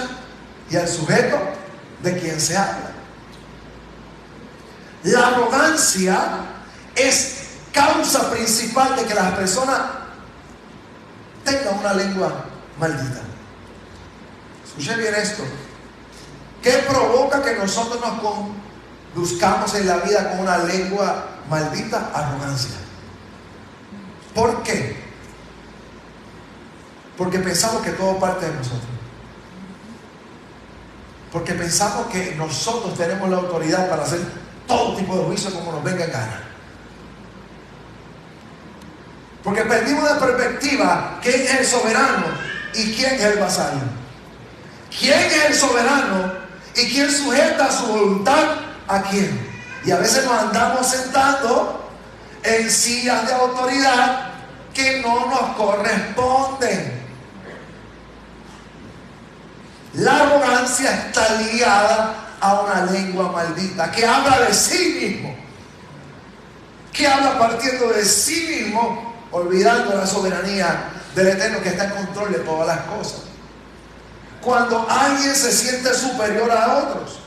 y al sujeto de quien se habla. La arrogancia es causa principal de que las personas tengan una lengua maldita. Escuche bien esto. ¿Qué provoca que nosotros nos conduzcamos en la vida con una lengua maldita? Arrogancia. ¿Por qué? Porque pensamos que todo parte de nosotros. Porque pensamos que nosotros tenemos la autoridad para hacer todo tipo de juicio como nos venga en gana. Porque perdimos de perspectiva quién es el soberano y quién es el vasallo. ¿Quién es el soberano y quién sujeta su voluntad a quién? Y a veces nos andamos sentando en sillas de autoridad que no nos corresponden. La arrogancia está ligada a una lengua maldita que habla de sí mismo, que habla partiendo de sí mismo, olvidando la soberanía del Eterno que está en control de todas las cosas. Cuando alguien se siente superior a otros,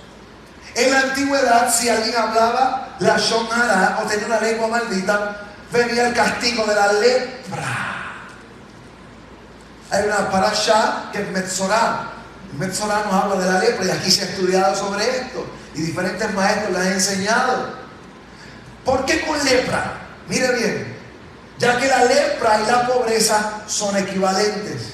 en la antigüedad, si alguien hablaba la Lashon Hara o tenía una lengua maldita, venía el castigo de la lepra. Hay una parashá que es Metzorah. Metzorah nos habla de la lepra y aquí se ha estudiado sobre esto y diferentes maestros le han enseñado. ¿Por qué con lepra? Mire bien, ya que la lepra y la pobreza son equivalentes,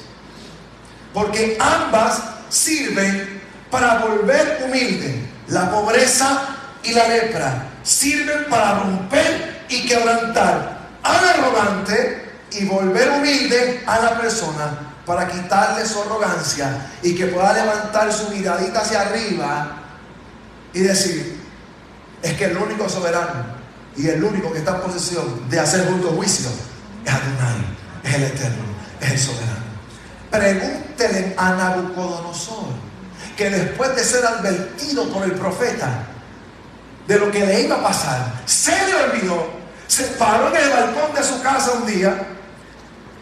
porque ambas sirven para volver humilde. La pobreza y la lepra sirven para romper y quebrantar al arrogante y volver humilde a la persona, para quitarle su arrogancia y que pueda levantar su miradita hacia arriba y decir: es que el único soberano y el único que está en posesión de hacer justo juicio es Adonai, es el Eterno, es el soberano. Pregúntele a Nabucodonosor, que después de ser advertido por el profeta de lo que le iba a pasar, se le olvidó, se paró en el balcón de su casa un día,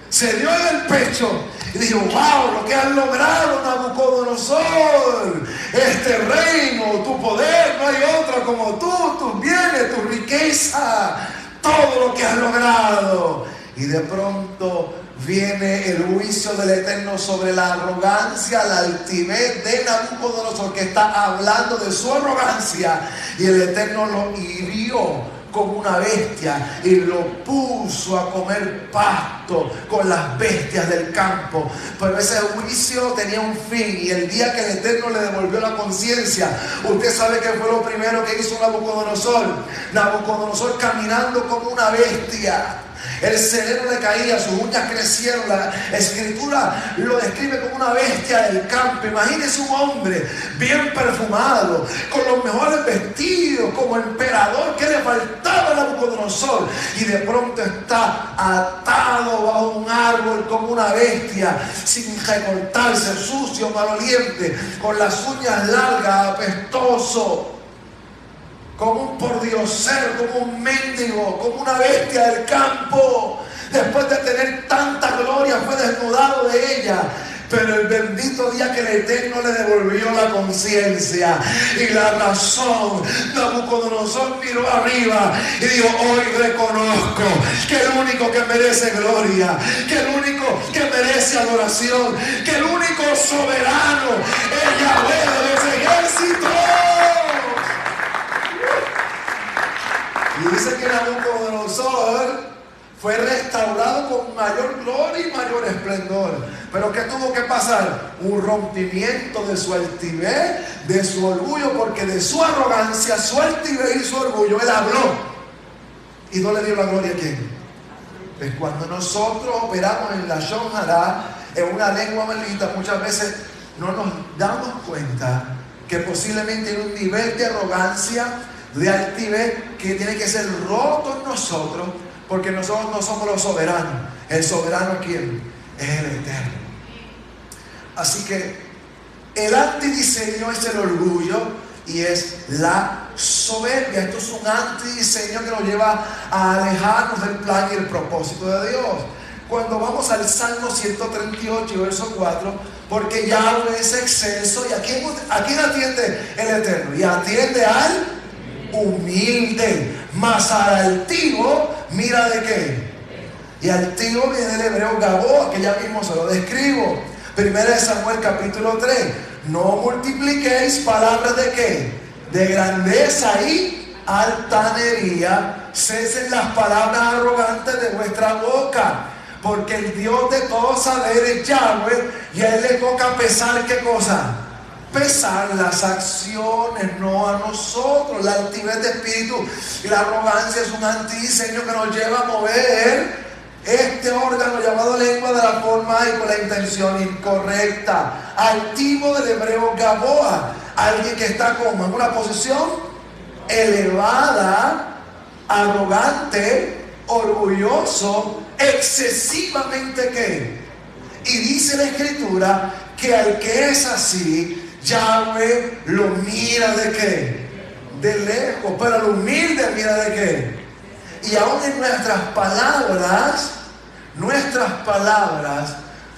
se dio en el pecho y dijo: wow, lo que has logrado, Nabucodonosor, este reino, tu poder, no hay otro como tú, tus bienes, tu riqueza, todo lo que has logrado. Y de pronto viene el juicio del Eterno sobre la arrogancia, la altivez de Nabucodonosor, que está hablando de su arrogancia, y el Eterno lo hirió como una bestia y lo puso a comer pasto con las bestias del campo. Pero ese juicio tenía un fin, y el día que el Eterno le devolvió la conciencia, usted sabe que fue lo primero que hizo Nabucodonosor. Nabucodonosor, caminando como una bestia, el celero le caía, sus uñas crecieron. La escritura lo describe como una bestia del campo. Imagínese un hombre bien perfumado, con los mejores vestidos, como emperador. ¿Qué le faltaba a Nabucodonosor? Y de pronto está atado bajo un árbol como una bestia, sin recortarse, sucio, maloliente, con las uñas largas, apestoso, como un pordiosero, como un mendigo, como una bestia del campo. Después de tener tanta gloria, fue desnudado de ella. Pero el bendito día que el Eterno le devolvió la conciencia y la razón, Nabucodonosor miró arriba y dijo: hoy reconozco que el único que merece gloria, que el único que merece adoración, que el único soberano es Yahweh de los ejércitos. Y dice que Nabucodonosor fue restaurado con mayor gloria y mayor esplendor. Pero ¿qué tuvo que pasar? Un rompimiento de su altivez, de su orgullo, porque de su arrogancia, su altivez y su orgullo, él habló y no le dio la gloria a quién. Pues cuando nosotros operamos en la Lashon Hara, en una lengua maldita, muchas veces no nos damos cuenta que posiblemente hay un nivel de arrogancia, de altivez, que tiene que ser roto en nosotros, porque nosotros no somos los soberanos. El soberano, ¿quién? Es el Eterno. Así que el antidiseño es el orgullo y es la soberbia. Esto es un antidiseño que nos lleva a alejarnos del plan y el propósito de Dios. Cuando vamos al Salmo 138, verso 4, porque Yahweh es excelso. ¿Y a quién atiende el Eterno? Y atiende al humilde, mas al altivo mira de qué. Y altivo viene del hebreo Gabó, que ya mismo se lo describo. Primera de Samuel capítulo 3. No multipliquéis palabras de qué, de grandeza y altanería. Cesen las palabras arrogantes de vuestra boca, porque el Dios de todo saber es Yahweh, y a él le toca pesar ¿qué cosa? Pesar las acciones, no a nosotros. La altivez de espíritu y la arrogancia es un antidiseño que nos lleva a mover este órgano llamado lengua de la forma y con la intención incorrecta. Altivo del hebreo Gaboa, alguien que está como en una posición elevada, arrogante, orgulloso, excesivamente ¿qué? Y dice la escritura que al que es así, Yahweh lo mira ¿de qué? De lejos. Pero al humilde mira ¿de qué? Y aún en nuestras palabras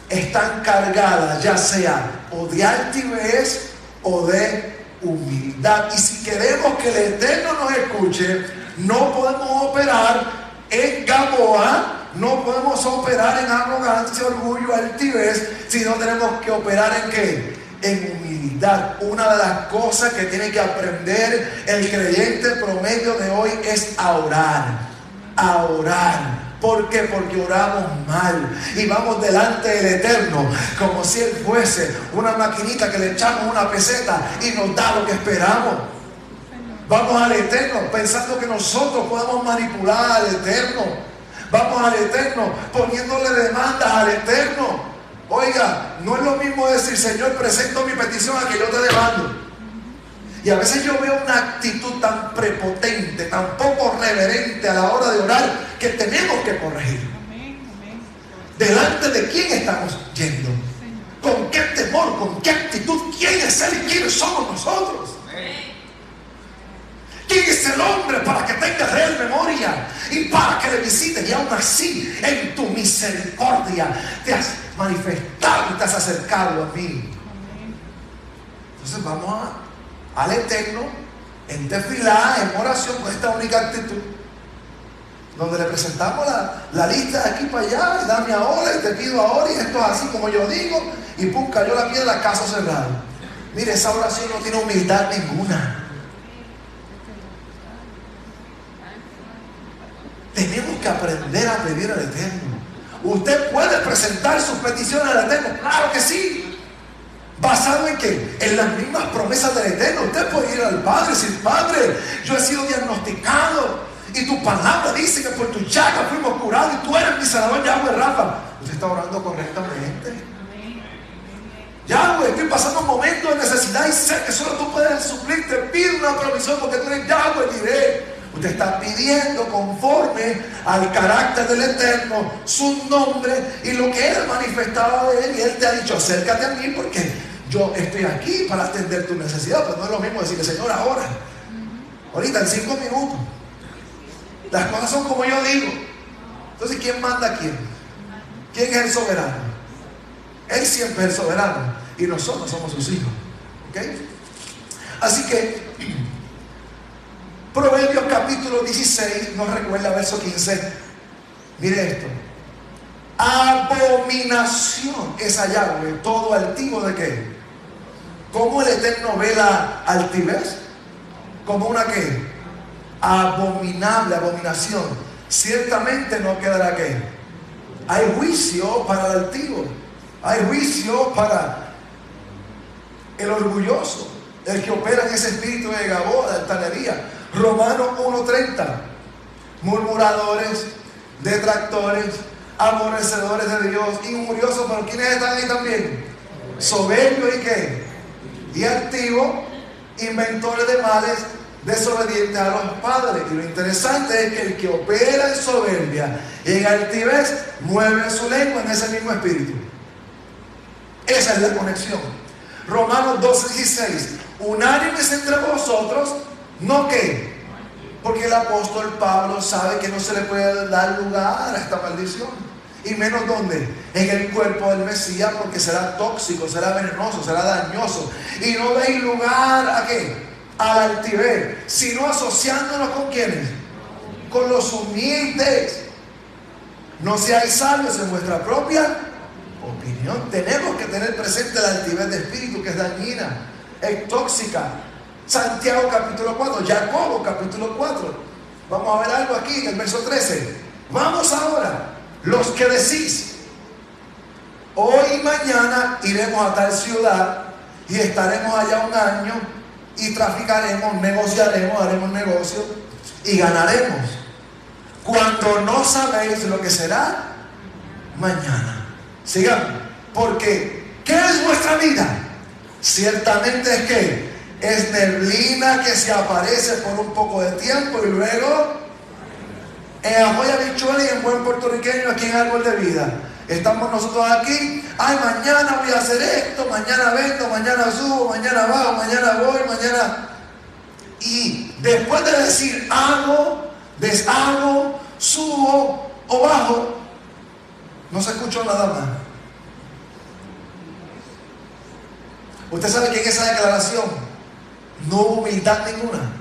están cargadas ya sea o de altivez o de humildad. Y si queremos que el Eterno nos escuche, no podemos operar en Gaboa, no podemos operar en arrogancia, orgullo, altivez, sino tenemos que operar ¿en qué? En humildad. Una de las cosas que tiene que aprender el creyente promedio de hoy es a orar. A orar. ¿Por qué? Porque oramos mal y vamos delante del Eterno como si Él fuese una maquinita que le echamos una peseta y nos da lo que esperamos. Vamos al Eterno pensando que nosotros podemos manipular al Eterno. Vamos al Eterno poniéndole demandas al Eterno. Oiga, no es lo mismo decir: Señor, presento mi petición, a que yo te demando. Y a veces yo veo una actitud tan prepotente, tan poco reverente a la hora de orar, que tenemos que corregir. ¿Delante de quién estamos yendo? ¿Con qué temor? ¿Con qué actitud? ¿Quién es Él y quiénes somos nosotros? ¿Quién es el hombre para que tenga de Él memoria y para que le visites? Y aún así, en tu misericordia, te has manifestado y te has acercado a mí. Entonces vamos al Eterno en tefilá, en oración, con esta única actitud. donde le presentamos la lista de aquí para allá, y dame ahora, y te pido ahora, y esto es así como yo digo, y pum, cayó la piedra, caso cerrado. Mire, esa oración no tiene humildad ninguna. Tenemos que aprender a pedir al Eterno. Usted puede presentar sus peticiones al Eterno, claro que sí. ¿Basado en qué? En las mismas promesas del Eterno. Usted puede ir al Padre y decir: Padre, yo he sido diagnosticado y tu palabra dice que por tu llaga fuimos curados y tú eres mi sanador, Yahweh Rafa. Usted está orando correctamente. Yahweh, estoy pasando un momento de necesidad y sé que solo tú puedes suplir. Te pido una provisión porque tú eres Yahweh, diré. Usted está pidiendo conforme al carácter del Eterno, su nombre y lo que Él manifestaba de Él. Y Él te ha dicho: acércate a mí porque yo estoy aquí para atender tu necesidad. Pero no es lo mismo decirle: Señor, ahorita en 5 minutos. Las cosas son como yo digo. Entonces, ¿quién manda a quién? ¿Quién es el soberano? Él siempre es el soberano y nosotros somos sus hijos. ¿Ok? Así que Proverbios capítulo 16 nos recuerda, verso 15. Mire esto: abominación es a Yahweh todo altivo de qué. ¿Cómo el Eterno ve la altivez? Como una qué, abominable, abominación. Ciertamente no quedará qué. Hay juicio para el altivo, hay juicio para el orgulloso, el que opera en ese espíritu de Gabó, de altanería. Romanos 1:30. Murmuradores, detractores, aborrecedores de Dios, injuriosos. ¿Pero quiénes están ahí también? Soberbios y qué, y altivos, inventores de males, desobedientes a los padres. Y lo interesante es que el que opera en soberbia y en altivez mueve su lengua en ese mismo espíritu. Esa es la conexión. Romanos 12:16. Unánimes entre vosotros, no que, porque el apóstol Pablo sabe que no se le puede dar lugar a esta maldición, y menos donde, en el cuerpo del Mesías, porque será tóxico, será venenoso, será dañoso. Y no deis lugar a qué, a la altivez, sino asociándonos con quienes, con los humildes. No seáis sabios en vuestra propia opinión. Tenemos que tener presente la altivez de espíritu, que es dañina, es tóxica. Santiago capítulo 4, Jacobo capítulo 4. Vamos a ver algo aquí en el verso 13. Vamos ahora, los que decís: hoy y mañana iremos a tal ciudad y estaremos allá 1 año y traficaremos, negociaremos, haremos negocio y ganaremos, cuando no sabéis lo que será mañana. Sigamos. Porque ¿qué es vuestra vida? Ciertamente es que es neblina que se aparece por un poco de tiempo y luego en ajoy habichuela y en buen puertorriqueño aquí en árbol de vida. Estamos nosotros aquí: ay, mañana voy a hacer esto, mañana vendo, mañana subo, mañana bajo, mañana voy, mañana. Y después de decir hago, deshago, subo o bajo, no se escuchó nada más. Usted sabe que en esa declaración no hubo humildad ninguna.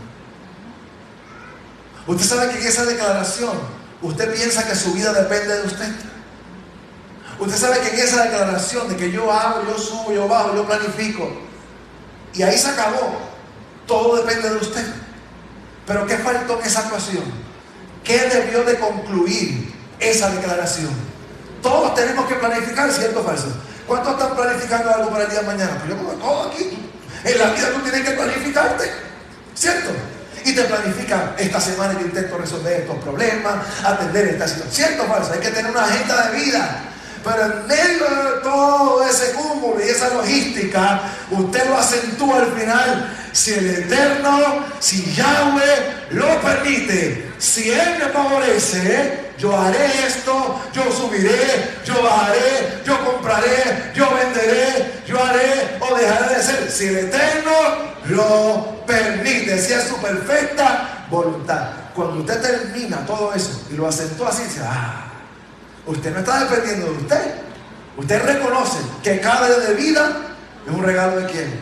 Usted sabe que en esa declaración usted piensa que su vida depende de usted. Usted sabe que en esa declaración de que yo hago, yo subo, yo bajo, yo planifico, y ahí se acabó, todo depende de usted. Pero ¿qué faltó en esa actuación? ¿Qué debió de concluir esa declaración? Todos tenemos que planificar, ¿cierto o falso? ¿Cuántos están planificando algo para el día de mañana? Pues yo como todo aquí. En la vida tú tienes que planificarte, ¿cierto? Y te planifican: esta semana yo intento resolver estos problemas, atender esta situación. ¿Cierto o falso? Hay que tener una agenda de vida. Pero en medio de todo ese cúmulo y esa logística, usted lo acentúa al final: si el Eterno, si Yahweh lo permite, si Él me favorece, yo haré esto, yo subiré, yo bajaré, yo compraré, yo venderé, yo haré o dejaré de hacer. Si el Eterno lo permite, si es su perfecta voluntad. Cuando usted termina todo eso y lo acentúa así, dice: usted no está dependiendo de usted. Usted reconoce que cada día de vida es un regalo ¿de quién?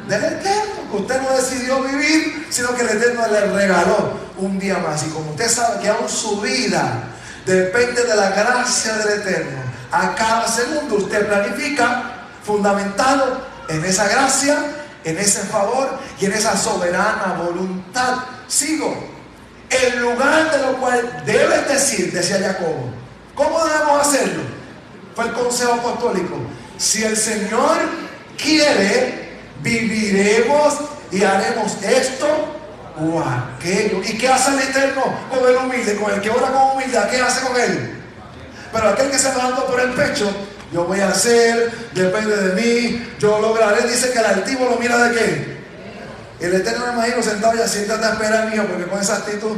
Del Eterno, que usted no decidió vivir, sino que el Eterno le regaló un día más. Y como usted sabe que aún su vida depende de la gracia del Eterno, a cada segundo usted planifica fundamentado en esa gracia, en ese favor y en esa soberana voluntad. Sigo. El lugar de lo cual debes decir, decía Jacobo. ¿Cómo debemos hacerlo? Fue el consejo apostólico. Si el Señor quiere, viviremos y haremos esto o aquello. ¿Y qué hace el Eterno con el humilde? Con el que ora con humildad, ¿qué hace con él? Pero aquel que se va dando por el pecho, yo voy a hacer, depende de mí, yo lograré. Dice que el altivo lo mira de qué. El Eterno, me imagino sentado ya, siéntate a esperar, mío, porque con esa actitud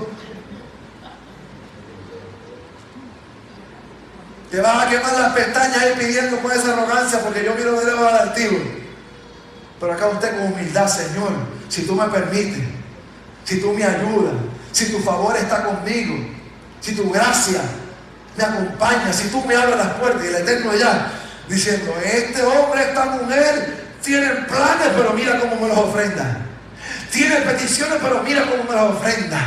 te vas a quemar las pestañas ahí pidiendo con esa arrogancia, porque yo miro de lejos al altivo. Pero acá usted con humildad: Señor, si tú me permites, si tú me ayudas, si tu favor está conmigo, si tu gracia me acompaña, si tú me abres las puertas. Y el Eterno allá diciendo: este hombre, esta mujer tienen planes, pero mira cómo me los ofrenda. Tiene peticiones, pero mira cómo me las ofrenda.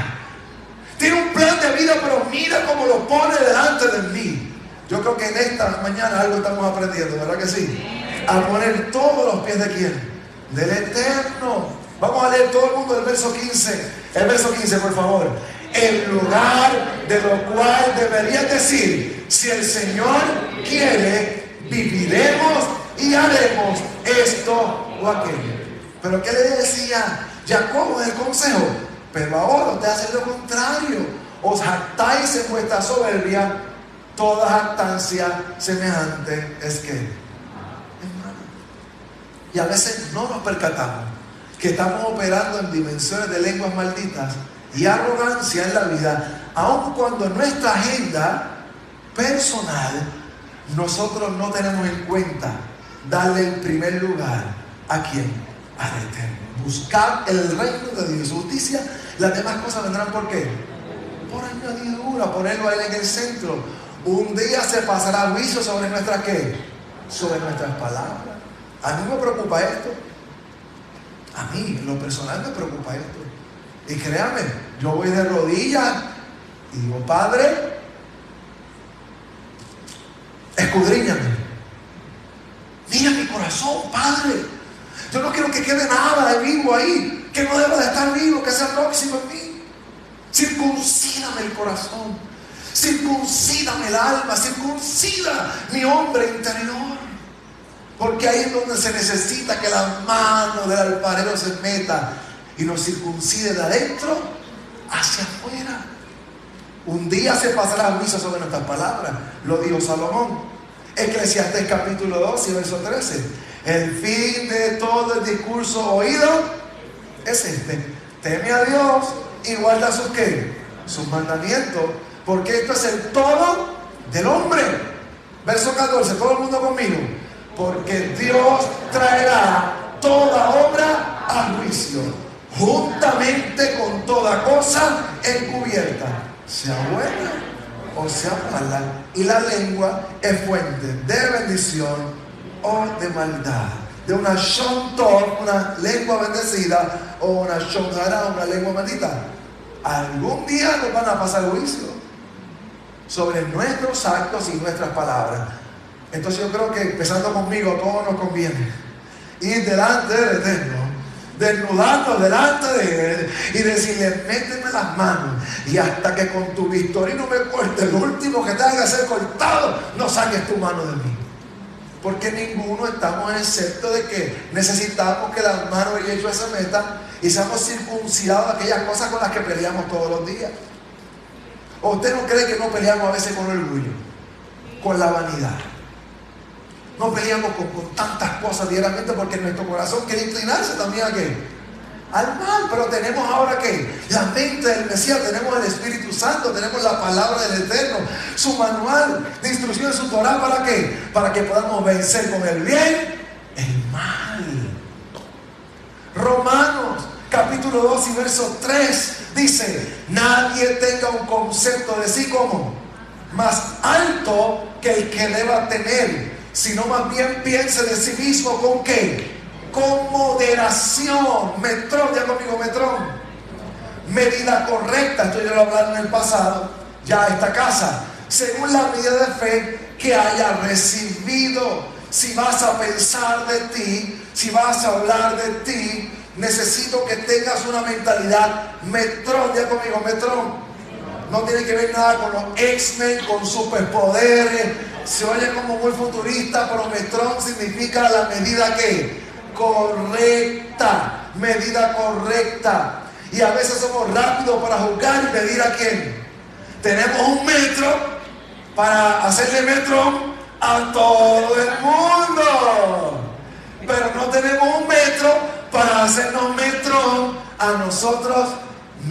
Tiene un plan de vida, pero mira cómo lo pone delante de mí. Yo creo que en esta mañana algo estamos aprendiendo, ¿verdad que sí? A poner todos los pies de quién, del Eterno. Vamos a leer todo el mundo el verso 15. El verso 15, por favor. El lugar de lo cual deberías decir: si el Señor quiere, viviremos y haremos esto o aquello. Pero ¿qué le decía Jacobo en el consejo? Pero ahora usted hace lo contrario. Os jactáis en vuestra soberbia. Toda jactancia semejante es que, hermano. Y a veces no nos percatamos que estamos operando en dimensiones de lenguas malditas y arrogancia en la vida, aun cuando en nuestra agenda personal nosotros no tenemos en cuenta darle el primer lugar a quien, al Eterno. Buscar el reino de Dios y su justicia, las demás cosas vendrán. ¿Por qué? Por añadidura, ponerlo a él en el centro. Un día se pasará juicio sobre nuestras ¿qué? Sobre nuestras palabras. A mí me preocupa esto. A mí, en lo personal, me preocupa esto. Y créame, yo voy de rodillas y digo: Padre, escudriñame. Mira mi corazón, Padre. Yo no quiero que quede nada de vivo ahí, que no deba de estar vivo, que sea próximo en mí. Circuncídame el corazón. Circuncídame el alma, circuncida mi hombre interior. Porque ahí es donde se necesita que la mano del alfarero se meta y nos circuncide de adentro hacia afuera. Un día se pasará juicio sobre nuestras palabras, lo dijo Salomón. Eclesiastés capítulo 2 y verso 13. El fin de todo el discurso oído es este: teme a Dios y guarda sus ¿qué? Sus mandamientos. Porque esto es el todo del hombre. Verso 14, todo el mundo conmigo. Porque Dios traerá toda obra a juicio, juntamente con toda cosa encubierta, sea buena o sea mala. Y la lengua es fuente de bendición o de maldad. De una shon tov, una lengua bendecida, o una shon hara, una lengua maldita. Algún día nos van a pasar juicio sobre nuestros actos y nuestras palabras. Entonces yo creo que, empezando conmigo, a todos nos conviene ir delante del Eterno, desnudarnos delante de Él y decirle: méteme las manos, y hasta que con tu victorino me corte el último que tenga que ser cortado, no saques tu mano de mí. Porque ninguno estamos excepto de que necesitamos que las manos de Yeshua se metan y seamos circuncidados de aquellas cosas con las que peleamos todos los días. ¿O usted no cree que no peleamos a veces con orgullo, con la vanidad? No peleamos con tantas cosas diariamente porque nuestro corazón quiere inclinarse también ¿a qué? Al mal. Pero tenemos ahora ¿qué? La mente del Mesías, tenemos el Espíritu Santo, tenemos la palabra del Eterno, su manual de instrucciones, su Torah. ¿Para qué? Para que podamos vencer con el bien el mal. Romanos capítulo 2 y verso 3 dice: nadie tenga un concepto de sí como más alto que el que deba tener, sino más bien piense de sí mismo ¿con qué? Con moderación. Metrón, ya conmigo, metrón. medida correcta, esto ya lo hablaron en el pasado, ya esta casa, según la medida de fe que haya recibido. Si vas a pensar de ti, si vas a hablar de ti, necesito que tengas una mentalidad Metrón. Ya conmigo, Metrón. No tiene que ver nada con los X-Men, con superpoderes. Se oye como muy futurista, pero Metrón significa la medida que correcta, medida correcta. Y a veces somos rápidos para juzgar y medir a quién. Tenemos un metro para hacerle Metrón a todo el mundo, pero no tenemos un metro para hacernos Metrón a nosotros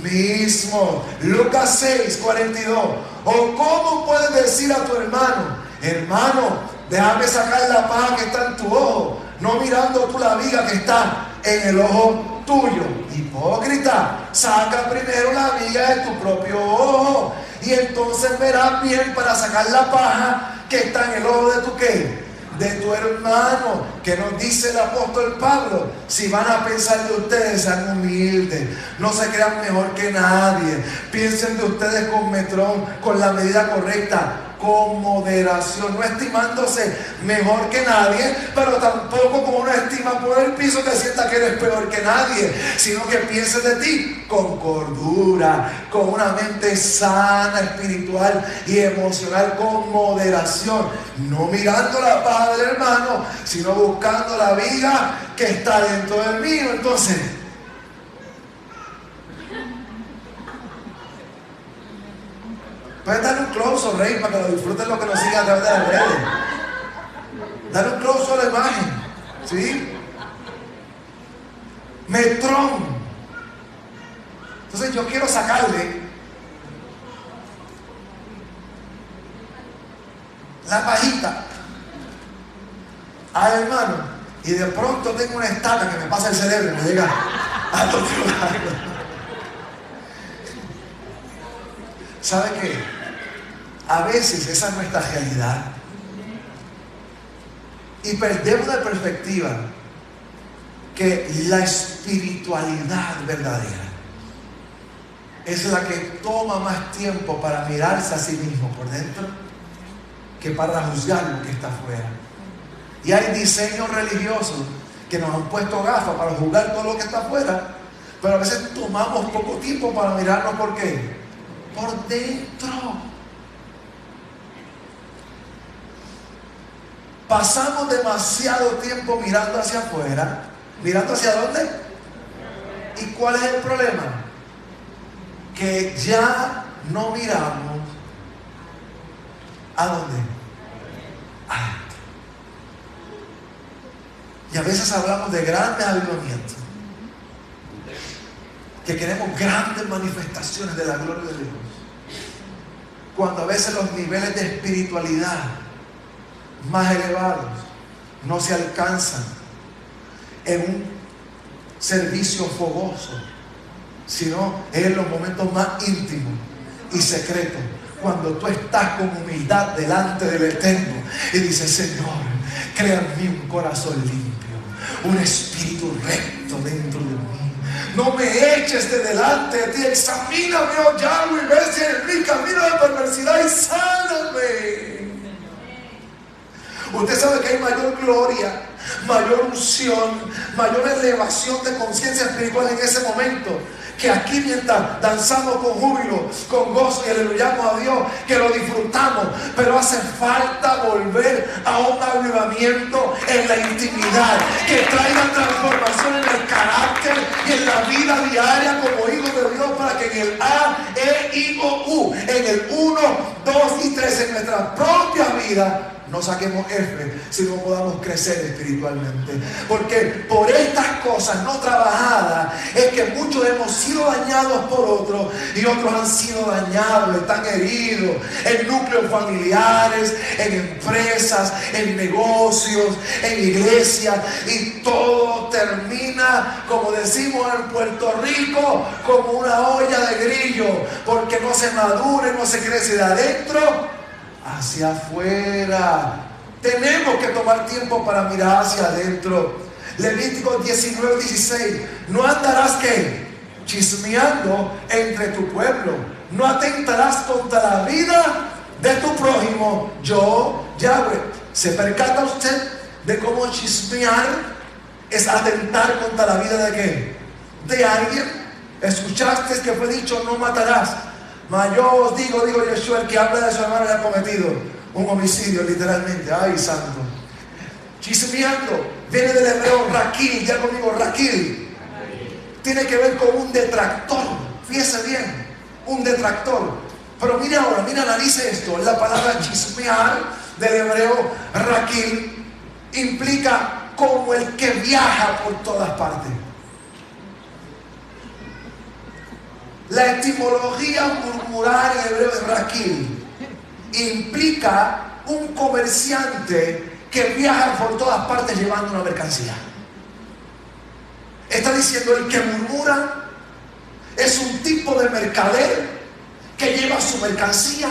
mismos. Lucas 6:42. O cómo puedes decir a tu hermano: hermano, déjame sacar la paja que está en tu ojo, no mirando tú la viga que está en el ojo tuyo. Hipócrita, saca primero la viga de tu propio ojo, y entonces verás bien para sacar la paja que está en el ojo de tu ¿qué? De tu hermano. Que nos dice el apóstol Pablo: si van a pensar de ustedes, sean humildes, no se crean mejor que nadie, piensen de ustedes con Metrón, con la medida correcta, con moderación, no estimándose mejor que nadie, pero tampoco como una estima por el piso que sienta que eres peor que nadie, sino que pienses de ti con cordura, con una mente sana, espiritual y emocional, con moderación, no mirando la paja del hermano, sino buscando la viga que está dentro del mío. Entonces, puedes darle un close, Rey, para que lo disfruten los que nos sigan a través de las redes. Dale un close a la imagen, ¿sí? Metrón. Entonces yo quiero sacarle la pajita al hermano, y de pronto tengo una estaca que me pasa el cerebro y me llega a otro lugar. ¿Sabe qué? A veces esa es nuestra realidad y perdemos de perspectiva que la espiritualidad verdadera es la que toma más tiempo para mirarse a sí mismo por dentro que para juzgar lo que está afuera. Y hay diseños religiosos que nos han puesto gafas para juzgar todo lo que está afuera, pero a veces tomamos poco tiempo para mirarnos. ¿Por qué? Por dentro. Pasamos demasiado tiempo mirando hacia afuera. ¿Mirando hacia dónde? ¿Y cuál es el problema? Que ya no miramos ¿a dónde? Adentro. Y a veces hablamos de grandes avivamientos, que queremos grandes manifestaciones de la gloria de Dios, cuando a veces los niveles de espiritualidad más elevados no se alcanzan en un servicio fogoso, sino en los momentos más íntimos y secretos, cuando tú estás con humildad delante del Eterno y dices: Señor, crea en mí un corazón limpio, un espíritu recto dentro de mí. No me eches de delante de ti, examíname, oh Yahweh, y ve si en mi camino de perversidad y sáname. Usted sabe que hay mayor gloria, mayor unción, mayor elevación de conciencia espiritual en ese momento, que aquí mientras danzamos con júbilo, con gozo y aleluyamos a Dios, que lo disfrutamos, pero hace falta volver a un avivamiento en la intimidad, que traiga transformación en el carácter y en la vida diaria como hijos de Dios, para que en el A, E, I, O, U, en el 1, 2 y 3, en nuestra propia vida, no saquemos F, sino podamos crecer espiritualmente. Porque por estas cosas no trabajadas es que muchos hemos sido dañados por otros, y otros han sido dañados, están heridos en núcleos familiares, en empresas, en negocios, en iglesias, y todo termina, como decimos en Puerto Rico, como una olla de grillo, porque no se madura y no se crece de adentro hacia afuera. Tenemos que tomar tiempo para mirar hacia adentro. Levítico 19:16. No andarás ¿qué? chismeando entre tu pueblo. No atentarás contra la vida de tu prójimo, yo, Yahweh. ¿Se percata usted de cómo chismear es atentar contra la vida de qué? De alguien. Escuchaste que fue dicho, no matarás. Mas yo os digo Yeshua, el que habla de su hermano ya ha cometido un homicidio, literalmente. Ay, santo. Chismeando viene del hebreo raquil, ya conmigo, raquil. Tiene que ver con un detractor. Fíjese bien, un detractor. Pero mire ahora, mira, analice esto. La palabra chismear del hebreo raquil implica como el que viaja por todas partes. La etimología murmurar en hebreo de raquil implica un comerciante que viaja por todas partes llevando una mercancía. Está diciendo, el que murmura es un tipo de mercader que lleva su mercancía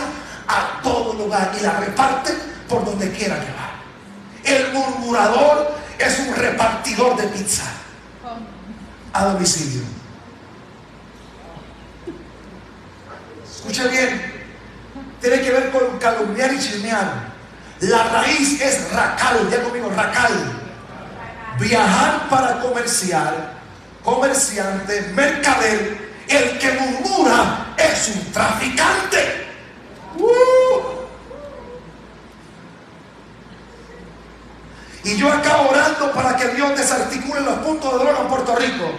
a todo lugar y la reparte por donde quiera que va. El murmurador es un repartidor de pizza a domicilio. Escuche bien, tiene que ver con calumniar y chismear. La raíz es racal, ya conmigo, racal. Viajar para comerciar, comerciante, mercader. El que murmura es un traficante. Y yo acá orando para que Dios desarticule los puntos de droga en Puerto Rico.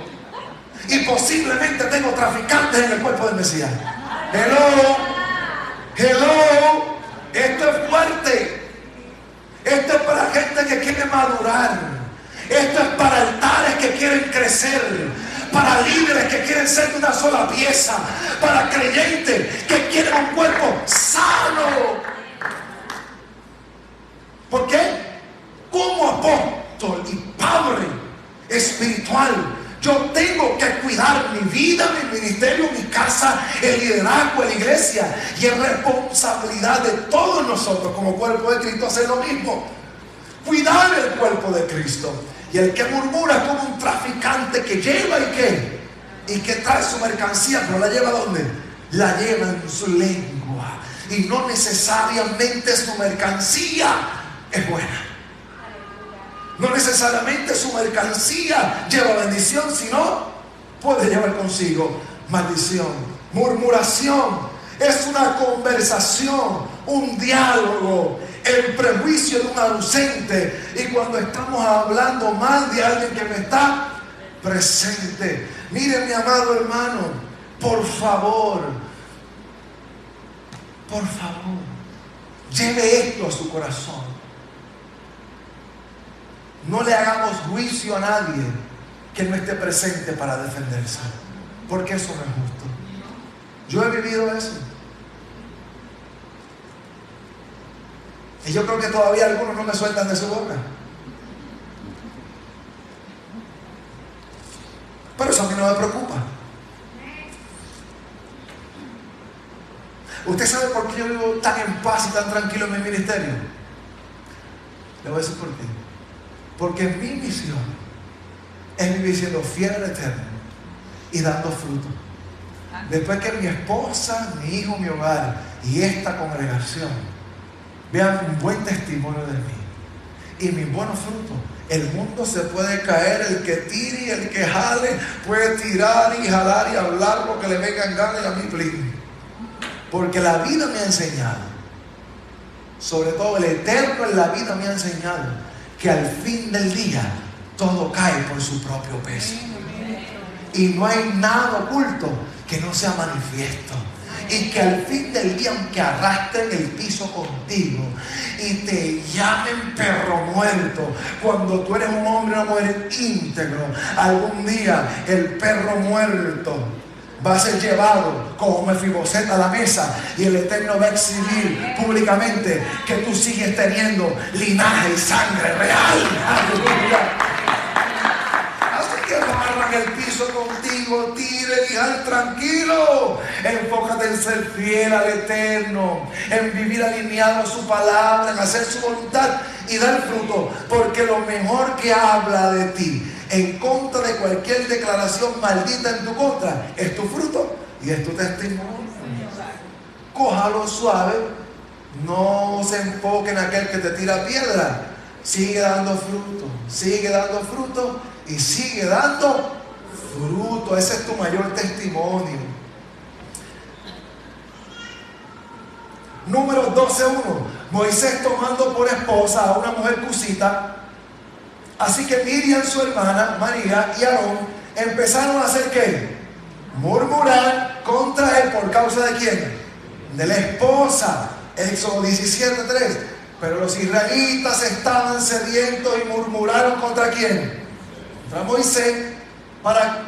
Y posiblemente tengo traficantes en el cuerpo del Mesías. Hello. Esto es fuerte. Esto es para gente que quiere madurar. Esto es para altares que quieren crecer, para líderes que quieren ser de una sola pieza, para creyentes que quieren un cuerpo sano. ¿Por qué? Como apóstol y padre espiritual, yo tengo que cuidar mi vida, mi ministerio, mi casa, el liderazgo de la iglesia, y es responsabilidad de todos nosotros como cuerpo de Cristo hacer lo mismo. Cuidar el cuerpo de Cristo. Y el que murmura es como un traficante que lleva y que trae su mercancía, pero la lleva ¿dónde? La lleva en su lengua. Y no necesariamente su mercancía es buena. No necesariamente su mercancía lleva bendición, sino puede llevar consigo maldición. Murmuración es una conversación, un diálogo, el prejuicio de un ausente. Y cuando estamos hablando mal de alguien que me está presente. Mire, mi amado hermano, por favor, lleve esto a su corazón. No le hagamos juicio a nadie que no esté presente para defenderse, porque eso no es justo. Yo he vivido eso. Y yo creo que todavía algunos no me sueltan de su boca. Pero eso a mí no me preocupa. ¿Usted sabe por qué yo vivo tan en paz y tan tranquilo en mi ministerio? Le voy a decir por qué. Porque mi misión es vivir siendo fiel al Eterno y dando fruto. Después que mi esposa, mi hijo, mi hogar y esta congregación vean un buen testimonio de mí y mis buenos frutos, el mundo se puede caer, el que tire y el que jale puede tirar y jalar y hablar lo que le venga en gana y a mí plin. Porque la vida me ha enseñado, sobre todo el Eterno en la vida me ha enseñado, que al fin del día todo cae por su propio peso. Y no hay nada oculto que no sea manifiesto. Y que al fin del día, aunque arrastren el piso contigo y te llamen perro muerto, cuando tú eres un hombre o una mujer íntegro, algún día el perro muerto va a ser llevado como Mefiboset a la mesa y el Eterno va a exhibir públicamente que tú sigues teniendo linaje y sangre real. ¡Aleluya! Así que barran el piso contigo, tire y jale tranquilo. Enfócate en ser fiel al Eterno, en vivir alineado a su palabra, en hacer su voluntad y dar fruto, porque lo mejor que habla de ti en contra de cualquier declaración maldita en tu contra. Es tu fruto y es tu testimonio. Cójalo suave, no se enfoque en aquel que te tira piedra. Sigue dando fruto y sigue dando fruto. Ese es tu mayor testimonio. Número 12:1. Moisés tomando por esposa a una mujer cusita. Así que Miriam, su hermana, María y Aarón empezaron a hacer ¿qué? Murmurar contra él. ¿Por causa de quién? De la esposa. Éxodo 17:3. Pero los israelitas estaban sedientos y murmuraron ¿contra quién? Contra Moisés.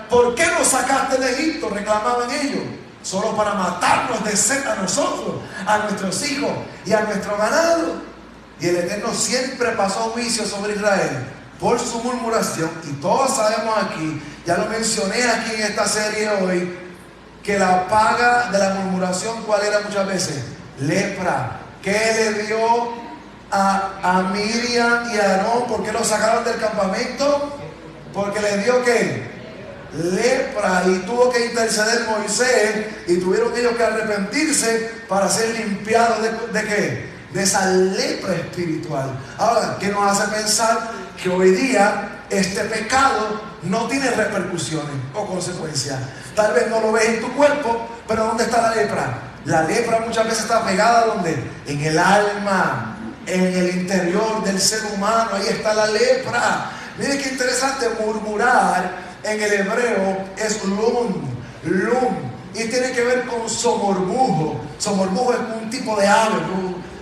¿Por qué nos sacaste de Egipto? Reclamaban ellos. Solo para matarnos de sed a nosotros, a nuestros hijos y a nuestro ganado. Y el Eterno siempre pasó juicio sobre Israel por su murmuración. Y todos sabemos aquí, ya lo mencioné aquí en esta serie hoy, que la paga de la murmuración, ¿cuál era muchas veces? Lepra. ¿Qué le dio a Miriam y a Aarón? ¿Por qué los sacaron del campamento? Porque les dio ¿qué? Lepra. Y tuvo que interceder Moisés y tuvieron ellos que arrepentirse para ser limpiados ¿de qué? De esa lepra espiritual. Ahora, ¿qué nos hace pensar? Que hoy día este pecado no tiene repercusiones o consecuencias. Tal vez no lo ves en tu cuerpo, pero ¿dónde está la lepra? La lepra muchas veces está pegada ¿dónde? En el alma, en el interior del ser humano. Ahí está la lepra. Mire qué interesante. Murmurar en el hebreo es lum, y tiene que ver con somormujo. Somormujo es un tipo de ave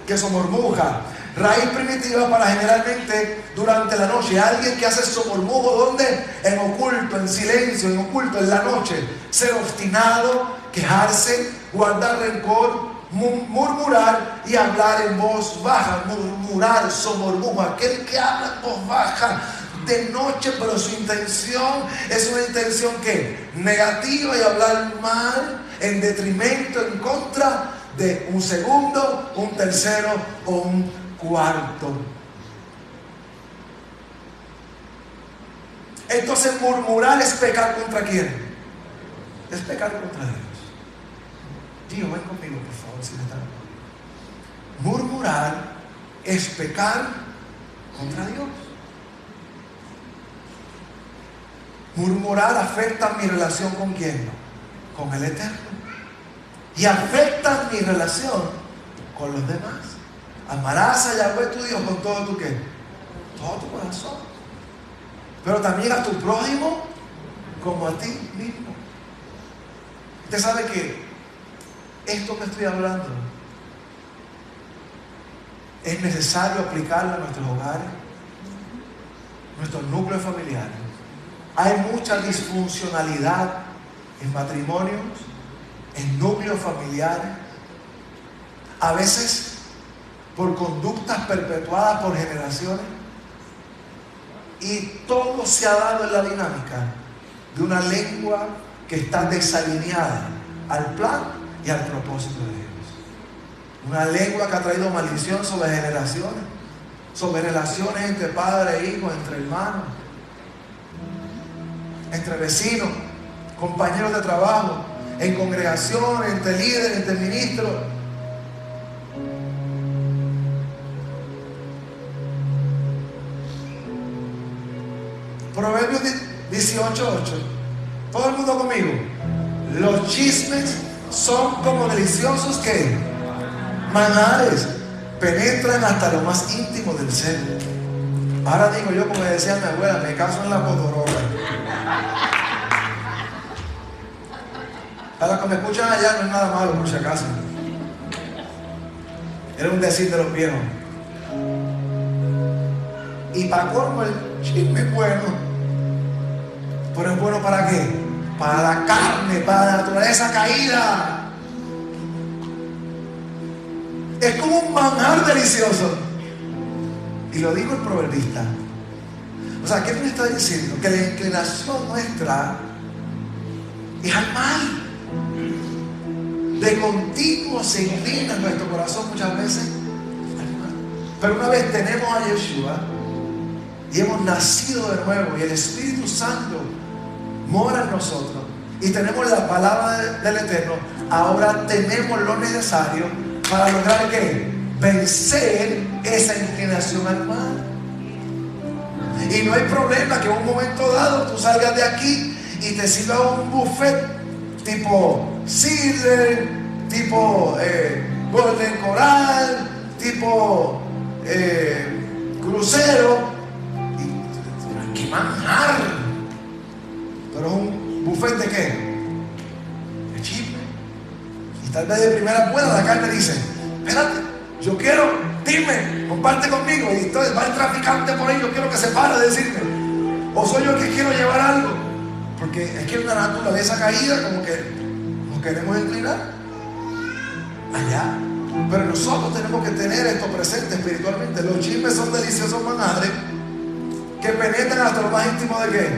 que somormuja. Raíz primitiva para generalmente durante la noche. Alguien que hace somormujo, ¿dónde? En oculto, en silencio, en oculto, en la noche. Ser obstinado, quejarse, guardar rencor, murmurar y hablar en voz baja. Murmurar, somormujo, aquel que habla en voz baja de noche, pero su intención es una intención que negativa y hablar mal en detrimento, en contra de un segundo, un tercero o un cuarto. Entonces murmurar es pecar contra quién? Es pecar contra Dios. Dios, ven conmigo por favor, si me están. Murmurar es pecar contra Dios. Murmurar afecta mi relación con quién? Con el Eterno. Y afecta mi relación con los demás. Amarás a Yahweh tu Dios con todo tu ¿qué? Todo tu corazón. Pero también a tu prójimo como a ti mismo. Usted sabe que esto que estoy hablando es necesario aplicarlo a nuestros hogares, nuestros núcleos familiares. Hay mucha disfuncionalidad en matrimonios, en núcleos familiares, a veces por conductas perpetuadas por generaciones, y todo se ha dado en la dinámica de una lengua que está desalineada al plan y al propósito de Dios. Una lengua que ha traído maldición sobre generaciones, sobre relaciones entre padre e hijo, entre hermanos, entre vecinos, compañeros de trabajo, en congregaciones, entre líderes, entre ministros. Proverbios 18:8. Todo el mundo conmigo. Los chismes son como deliciosos ¿qué? Manjares, penetran hasta lo más íntimo del ser. Ahora digo yo, como decía mi abuela, me caso en la podoroga. A los que me escuchan allá no es nada malo, por si acaso. Era un decir de los viejos. Y para colmo el chisme es bueno. Pero es bueno ¿para qué? Para la carne, para la naturaleza caída. Es como un manjar delicioso. Y lo dijo el proverbista. O sea, ¿qué me está diciendo? Que la inclinación nuestra es al mal. De continuo se inclina en nuestro corazón muchas veces al mal. Pero una vez tenemos a Yeshua, y hemos nacido de nuevo y el Espíritu Santo mora en nosotros y tenemos la palabra del Eterno, ahora tenemos lo necesario para lograr ¿qué? Vencer esa inclinación al mal. Y no hay problema que en un momento dado tú salgas de aquí y te sirva un buffet tipo Caesar, tipo Golden Coral, tipo crucero, y ¡qué manjar! Pero es un buffet ¿de qué? De chisme. Y tal vez de primera buena la carne dice: espérate, yo quiero, dime, comparte conmigo. Y entonces va el traficante por ahí, yo quiero que se pare de decirme. O soy yo el que quiero llevar algo. Porque es que una naturaleza caída, como que nos queremos inclinar allá. Pero nosotros tenemos que tener esto presente espiritualmente. Los chismes son deliciosos manjares que penetran hasta lo más íntimo de qué.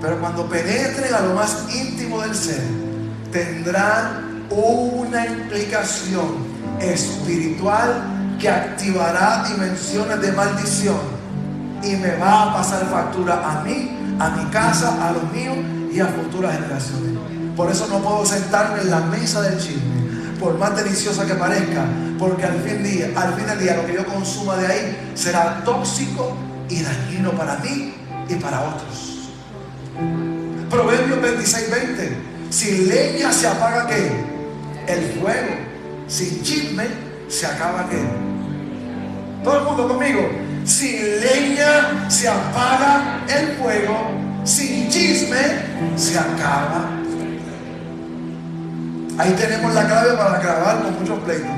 Pero cuando penetren a lo más íntimo del ser, tendrán una implicación espiritual que activará dimensiones de maldición y me va a pasar factura a mí, a mi casa, a los míos y a futuras generaciones. Por eso no puedo sentarme en la mesa del chisme, por más deliciosa que parezca, porque al fin del día lo que yo consuma de ahí será tóxico y dañino para mí y para otros. Proverbios 26:20: sin leña se apaga ¿qué? El fuego. Sin chisme se acaba ¿qué? Todo el mundo conmigo. Sin leña se apaga el fuego, sin chisme se acaba. Ahí tenemos la clave para acabar con muchos pleitos,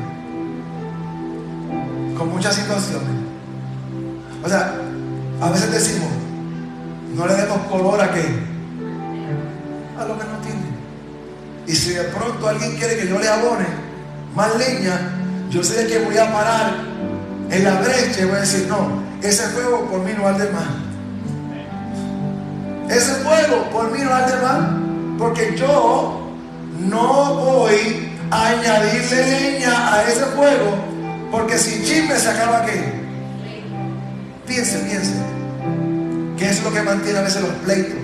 con muchas situaciones. O sea, a veces decimos: no le demos color a qué, a lo que no tiene. Y si de pronto alguien quiere que yo le abone más leña, yo sé que voy a parar en la brecha y voy a decir: no, ese fuego por mí no arde más. Ese fuego por mí no arde más, porque yo no voy a añadirle leña a ese fuego, porque sin chisme se acaba ¿qué? Piense, ¿qué es lo que mantiene a veces los pleitos?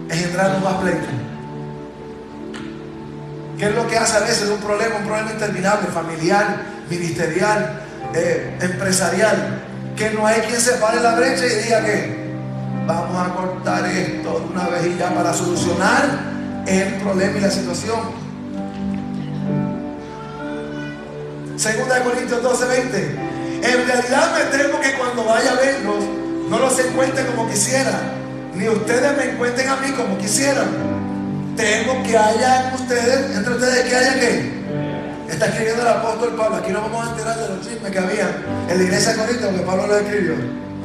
Engendrando más pleitos. ¿Qué es lo que hace a veces de un problema interminable, familiar, ministerial, empresarial? Que no hay quien se pare en la brecha y diga que vamos a cortar esto de una vez y ya para solucionar el problema y la situación. Segunda de Corintios 12:20: en realidad me temo que cuando vaya a verlos no los encuentre como quisiera, ni ustedes me encuentren a mí como quisieran. Temo que haya entre ustedes que haya ¿qué? Está escribiendo el apóstol Pablo. Aquí nos vamos a enterar de los chismes que había en la iglesia de Corinto, porque Pablo lo escribió.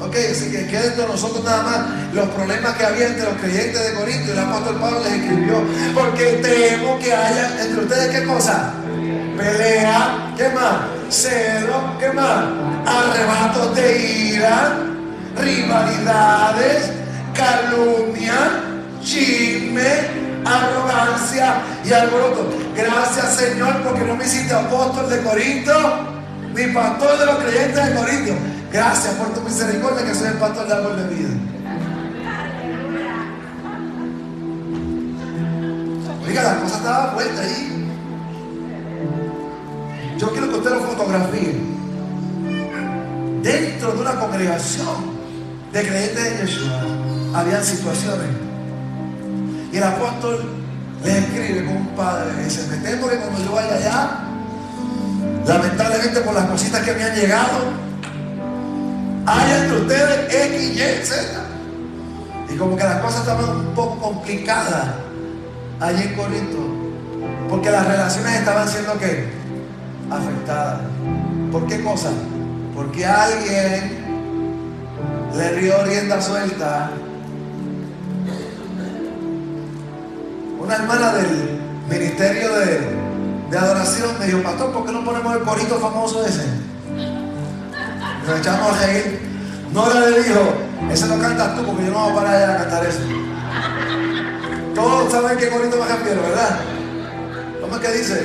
Ok, así que queda entre nosotros nada más los problemas que había entre los creyentes de Corinto, y el apóstol Pablo les escribió: porque temo que haya entre ustedes ¿qué cosa? Pelea, ¿qué más? Celo, ¿qué más? Arrebatos de ira, rivalidades, calumnia, chisme, arrogancia y alboroto. Gracias, Señor, porque no me hiciste apóstol de Corinto ni pastor de los creyentes de Corinto. Gracias por tu misericordia, que soy el pastor de árbol de vida. Oiga, la cosa estaba fuerte ahí. Yo quiero que usted lo fotografíe. Dentro de una congregación de creyentes de Yeshua habían situaciones, y el apóstol les escribe con un padre y dice: me temo que cuando yo vaya allá, lamentablemente por las cositas que me han llegado, hay entre ustedes X, Y, Z. Y como que las cosas estaban un poco complicadas allí en Corinto, porque las relaciones estaban siendo ¿qué? Afectadas. ¿Por qué cosa? Porque alguien le dio rienda suelta. Una hermana del ministerio de adoración me dijo: pastor, ¿por qué no ponemos el corito famoso ese? Nos echamos a reír. Nora le dijo: ese lo cantas tú, porque yo no voy a parar allá a cantar eso. Todos saben qué corito me refiero, ¿verdad? ¿Cómo es que dice?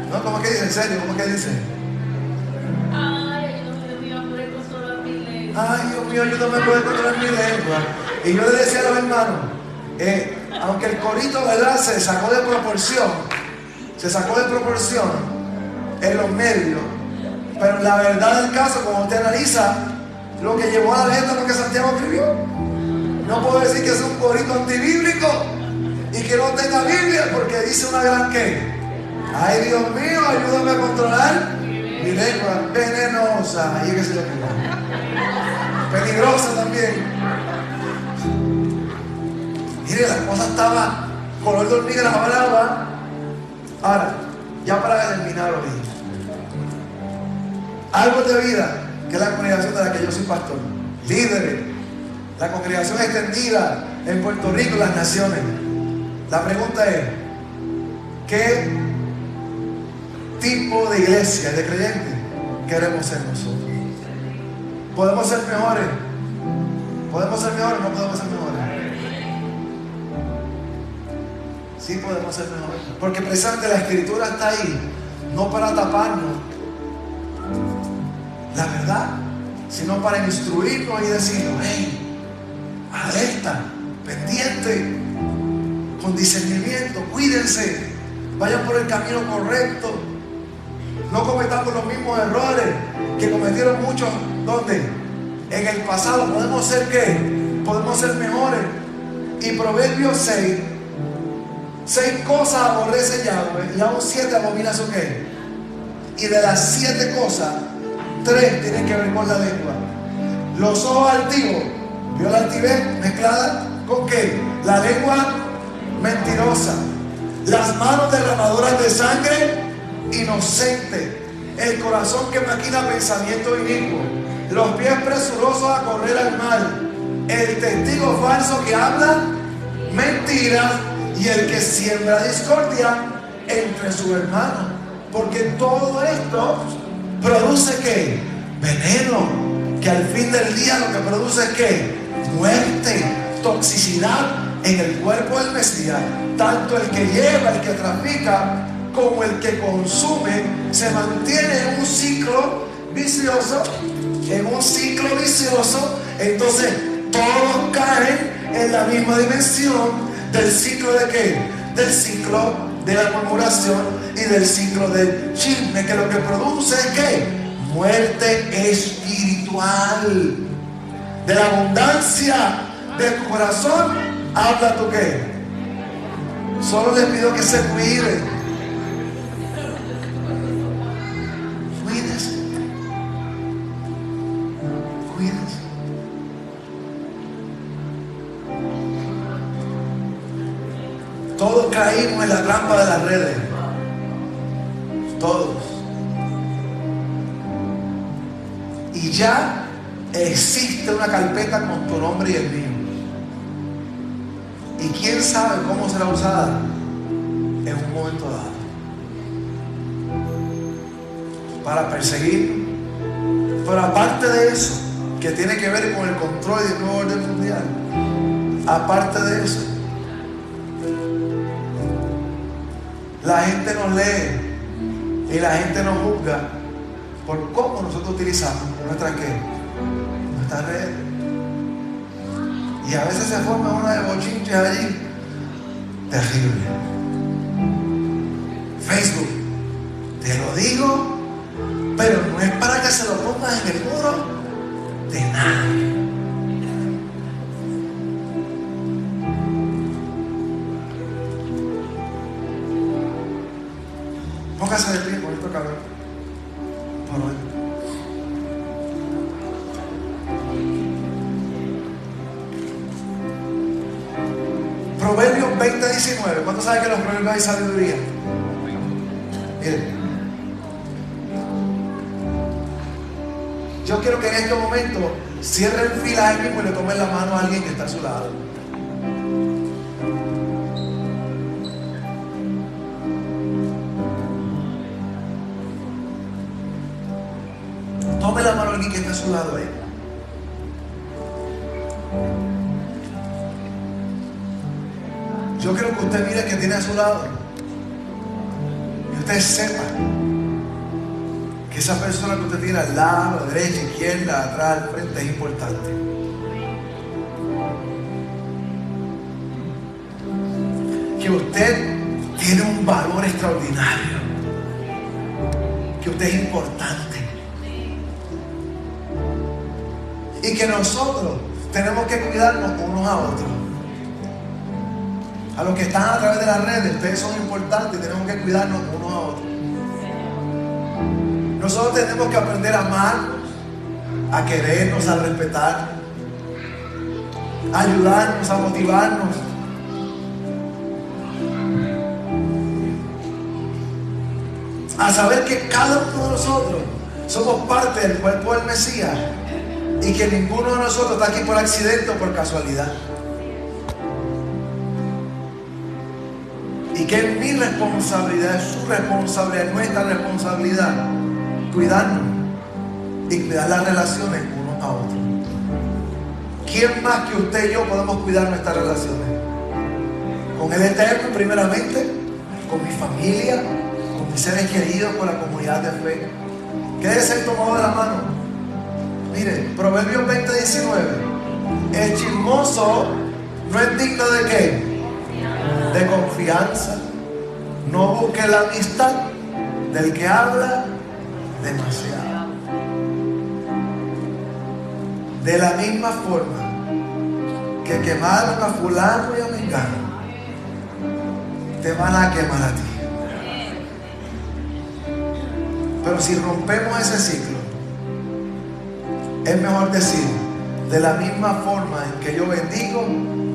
No, ¿cómo es que dice? En serio, ¿cómo es que dice? Ay, yo no me voy a poner con solo a mí. Ay, Dios mío, ayúdame a poder controlar mi lengua. Y yo le decía a los hermanos, aunque el corito, ¿verdad?, se sacó de proporción en los medios, pero la verdad del caso, cuando usted analiza lo que llevó a la letra, lo que Santiago escribió, no puedo decir que es un corito antibíblico y que no tenga Biblia, porque dice una gran que, ay, Dios mío, ayúdame a controlar mi lengua venenosa. Ahí es que se le pegó. Peligrosa también. Mire, la cosa estaba color de hormiga, brava. Ahora, ya para terminar hoy, Árbol de Vida, que es la congregación de la que yo soy pastor, líderes, la congregación extendida en Puerto Rico y las naciones. La pregunta es, ¿qué tipo de iglesia, de creyentes queremos ser nosotros? ¿Podemos ser mejores? ¿Podemos ser mejores o no podemos ser mejores? Sí podemos ser mejores, porque precisamente la escritura está ahí no para taparnos la verdad, sino para instruirnos y decirnos, hey, alerta, pendiente, con discernimiento, cuídense, vayan por el camino correcto, no cometamos los mismos errores que cometieron muchos. ¿Dónde? En el pasado. ¿Podemos ser qué? Podemos ser mejores. Y Proverbios 6 cosas aborrece Yahweh y aún 7 abomina su qué. Y de las 7 cosas, 3 tienen que ver con la lengua. Los ojos altivos, vio la altivez mezclada con qué? La lengua mentirosa. Las manos derramadoras de sangre, inocente. El corazón que maquina pensamiento inicuo. Los pies presurosos a correr al mal. El testigo falso que habla mentiras. Y el que siembra discordia entre sus hermanos. Porque todo esto produce ¿qué? Veneno. Que al fin del día lo que produce es ¿qué? Muerte, toxicidad en el cuerpo del Mesías. Tanto el que lleva, el que trafica, como el que consume, se mantiene en un ciclo vicioso. Entonces todos caen en la misma dimensión del ciclo de ¿qué? Del ciclo de la murmuración y del ciclo del chisme, que lo que produce es ¿qué? Muerte espiritual. De la abundancia de tu corazón habla tu ¿qué? Solo les pido que se cuiden. Cuídense. Cuídense. Todos caímos en la trampa de las redes. Todos. Y ya existe una carpeta con tu nombre y el mío. Y quién sabe cómo será usada en un momento dado. Para perseguir. Pero aparte de eso, que tiene que ver con el control del nuevo orden mundial. Aparte de eso, la gente nos lee y la gente nos juzga por cómo nosotros utilizamos nuestras redes. Y a veces se forma una de bochinches allí terrible. Facebook, te lo digo, pero no es para que se lo pongas en el muro de nadie. Póngase de pie, por esto cabrón. Por hoy. Proverbios 20:19. ¿Cuántos saben que en los proverbios hay sabiduría? Miren. Yo quiero que en este momento cierren fila ahí mismo y le tomen la mano a alguien que está a su lado. Tome la mano a alguien que está a su lado ahí. Yo quiero que usted mire que tiene a su lado. Y usted sepa que esa persona que usted tiene al lado, a la derecha, izquierda, atrás, al frente, es importante. Que usted tiene un valor extraordinario. Que usted es importante. Y que nosotros tenemos que cuidarnos unos a otros. A los que están a través de las redes, ustedes son importantes y tenemos que cuidarnos unos a otros. Nosotros tenemos que aprender a amarnos, a querernos, a respetarnos, a ayudarnos, a motivarnos. A saber que cada uno de nosotros somos parte del cuerpo del Mesías y que ninguno de nosotros está aquí por accidente o por casualidad. Y que es mi responsabilidad, es su responsabilidad, es nuestra responsabilidad cuidarnos y cuidar las relaciones unos a otros. ¿Quién más que usted y yo podemos cuidar nuestras relaciones? Con el Eterno primeramente, con mi familia, con mis seres queridos, con la comunidad de fe. Quédese tomado de la mano. Mire, Proverbios 20:19. El chismoso no es digno de ¿qué? De confianza. No busque la amistad del que habla demasiado. De la misma forma que quemaron a fulano y a mengano, te van a quemar a ti. Pero si rompemos ese ciclo, es mejor decir, de la misma forma en que yo bendigo,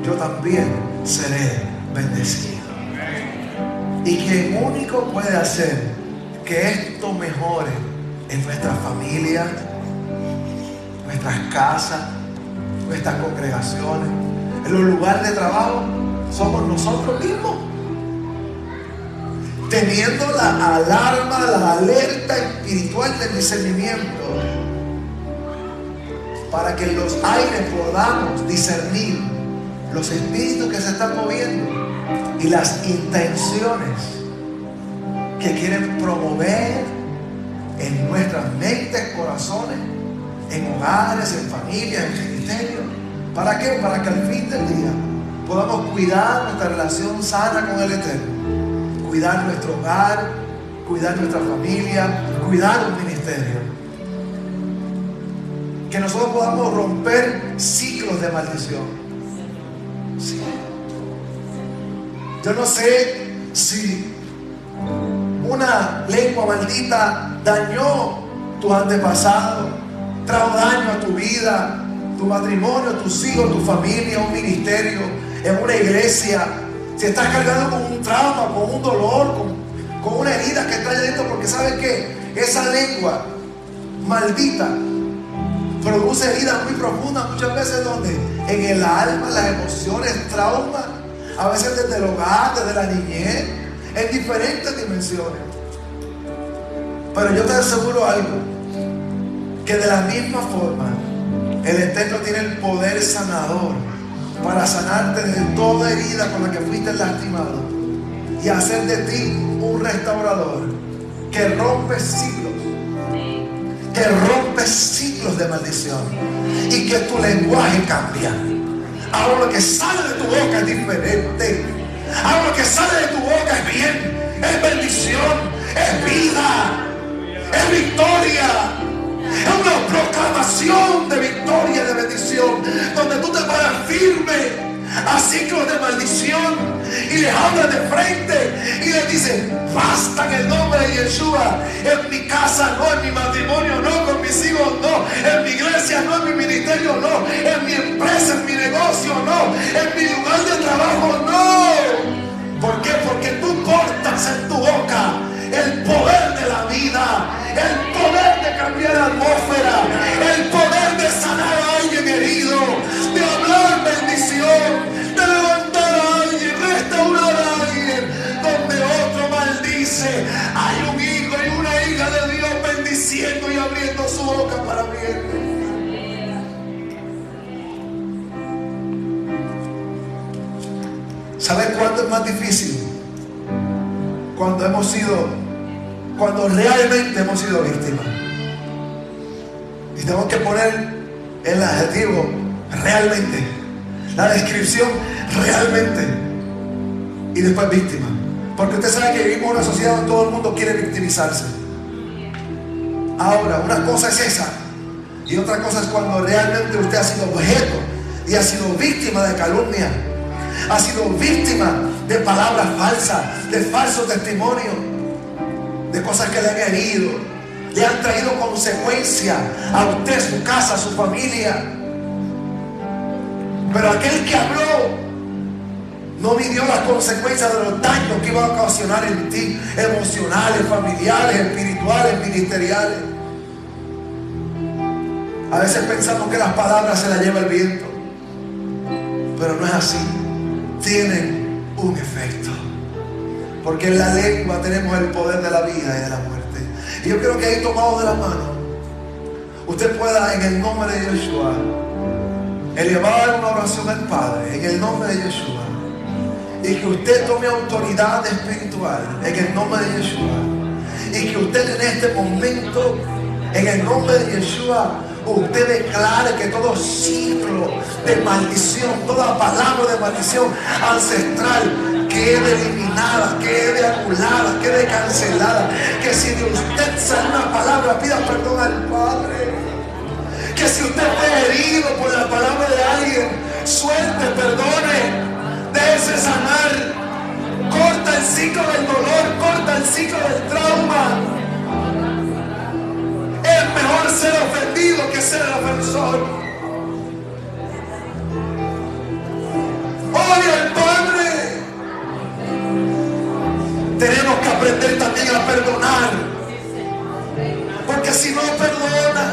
yo también seré bendecido. Y quien único puede hacer que esto mejore en nuestras familias, nuestras casas, nuestras congregaciones, en los lugares de trabajo, somos nosotros mismos. Teniendo la alarma, la alerta espiritual del discernimiento, para que en los aires podamos discernir los espíritus que se están moviendo y las intenciones que quieren promover en nuestras mentes, corazones, en hogares, en familias, en ministerios. ¿Para qué? Para que al fin del día podamos cuidar nuestra relación sana con el Eterno, cuidar nuestro hogar, cuidar nuestra familia, cuidar un ministerio. Que nosotros podamos romper ciclos de maldición. Sí. Yo no sé si una lengua maldita dañó tus antepasados, trajo daño a tu vida, tu matrimonio, tus hijos, tu familia, un ministerio, en una iglesia. Si estás cargando con un trauma, con un dolor, con una herida que está allá dentro, porque ¿sabes qué? Esa lengua maldita produce heridas muy profundas muchas veces, donde en el alma, las emociones, traumas, a veces desde el hogar, desde la niñez, en diferentes dimensiones. Pero yo te aseguro algo, que de la misma forma el Eterno tiene el poder sanador para sanarte de toda herida con la que fuiste lastimado y hacer de ti un restaurador que rompe ciclos de maldición, y que tu lenguaje cambia. Ahora lo que sale de tu boca es diferente. Ahora lo que sale de tu boca es bien, es bendición, es vida, es victoria. Es una proclamación de victoria y de bendición, donde tú te paras firme a ciclos de maldición y les hablas de frente y les dices: basta, en el nombre de Yeshua. En mi casa no, en mi matrimonio no, con mis hijos no, en mi iglesia no, en mi ministerio no, en mi empresa, en mi negocio no, en mi lugar de trabajo no. ¿Por qué? Porque tú portas en tu boca el poder de la vida, el poder de cambiar la atmósfera, el poder de sanar a alguien herido, de hablar bendición, de levantar a alguien, restaurar a alguien donde otro maldice. Hay un hijo y una hija de Dios bendiciendo y abriendo su boca para bien. ¿Sabes cuándo es más difícil? Cuando hemos sido cuando realmente hemos sido víctimas. Y tengo que poner el adjetivo realmente, la descripción realmente, y después víctima. Porque usted sabe que vivimos en una sociedad donde todo el mundo quiere victimizarse. Ahora, una cosa es esa, y otra cosa es cuando realmente usted ha sido objeto y ha sido víctima de calumnia, ha sido víctima de palabras falsas, de falsos testimonios, de cosas que le han herido, le han traído consecuencias a usted, su casa, su familia. Pero aquel que habló no midió las consecuencias de los daños que iba a ocasionar en ti, emocionales, familiares, espirituales, ministeriales. A veces pensamos que las palabras se las lleva el viento, pero no es así. Tienen un efecto, porque en la lengua tenemos el poder de la vida y de la muerte. Y yo quiero que ahí, tomado de la mano, usted pueda, en el nombre de Yeshua, elevar una oración al Padre, en el nombre de Yeshua, y que usted tome autoridad espiritual en el nombre de Yeshua, y que usted en este momento, en el nombre de Yeshua, usted declare que todo ciclo de maldición, toda palabra de maldición ancestral quede eliminada, quede anulada, quede cancelada. Que si de usted sale una palabra, pida perdón al Padre. Que si usted fue herido por la palabra de alguien, suelte, perdone, déjese sanar. Corta el ciclo del dolor, corta el ciclo del trauma. Es mejor ser ofendido que ser el ofensor. Odia al Padre. Tenemos que aprender también a perdonar, porque si no perdona,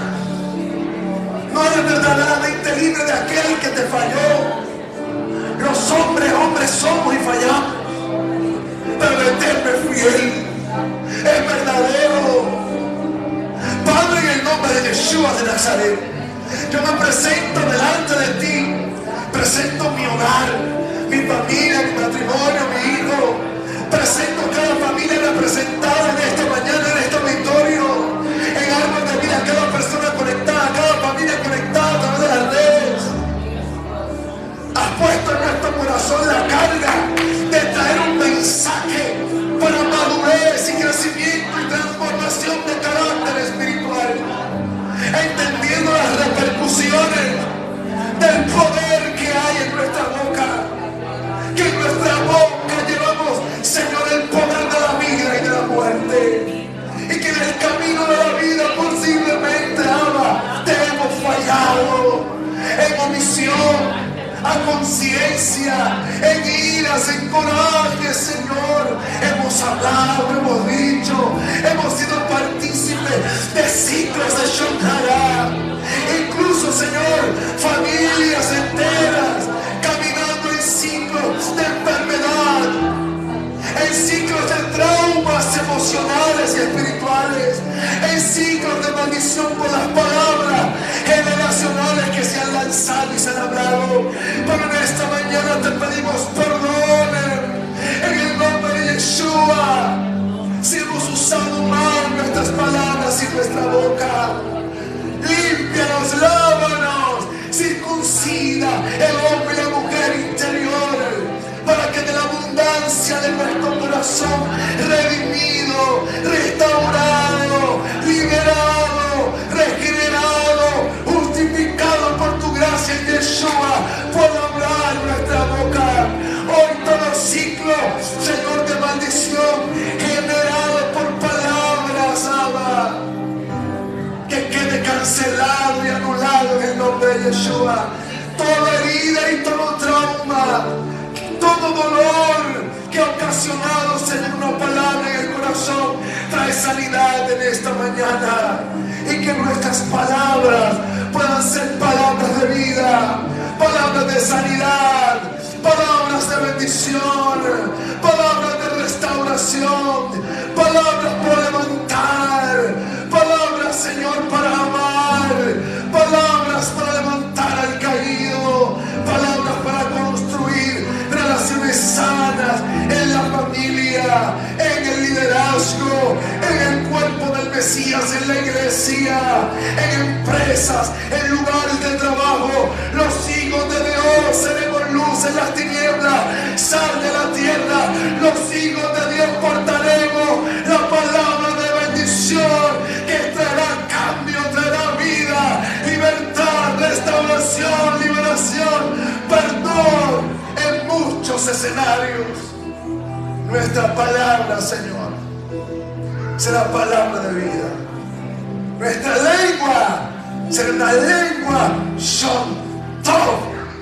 no eres verdaderamente libre de aquel que te falló. Los hombres somos y fallamos, pero el Eterno es fiel, es verdadero. Padre, en el nombre de Yeshua de Nazaret, yo me presento delante de ti, presento mi hogar, mi familia, mi matrimonio, mi hijo, presento cada familia representada en esta mañana, en este auditorio, en Árbol de Vida, cada persona conectada, cada familia conectada a través de las redes. Has puesto en nuestro corazón la carga de traer un mensaje para madurez y crecimiento y transformación de carácter espiritual, entendiendo las repercusiones del poder que hay en nuestra boca, que en nuestra boca llevamos, Señor, el poder de la vida y de la muerte, y que en el camino de la vida posiblemente, Abba, te hemos fallado en omisión, a conciencia, en iras, en coraje, Señor. Hemos hablado, hemos dicho, hemos sido partícipes de ciclos de Shonara. Incluso, Señor, familias enteras caminando en ciclos de enfermedad, en ciclos de traumas emocionales y espirituales, en ciclos de maldición por las palabras generacionales que se han lanzado y se han hablado. Pero en esta mañana te pedimos perdón en el nombre de Yeshua si hemos usado mal nuestras palabras y nuestra boca. Límpianos, lávanos, circuncida el hombre y la mujer interior, para que de la abundancia de nuestro corazón, redimido, restaurado, liberado, regenerado, justificado por tu gracia en Yeshua, pueda hablar nuestra boca. Hoy todo ciclo, Señor, de maldición generado por palabras, Abba, que quede cancelado y anulado en el nombre de Yeshua. Toda herida y todo trauma, todo dolor que ha ocasionado, Señor, una palabra en el corazón, trae sanidad en esta mañana. Y que nuestras palabras puedan ser palabras de vida, palabras de sanidad, palabras de bendición, palabras de restauración, palabras para levantar, palabras, Señor, para amar, palabras para levantar al caído, palabras para construir relaciones sanas en la familia, en el liderazgo, liderazgo en el cuerpo del Mesías, en la iglesia, en empresas, en lugares de trabajo. Los hijos de Dios seremos luz en las tinieblas, sal de la tierra. Los hijos de Dios portaremos la palabra de bendición que traerá cambio, traerá vida, libertad, restauración, liberación, perdón en muchos escenarios. Nuestra palabra, Señor, será palabra de vida. Nuestra lengua será una lengua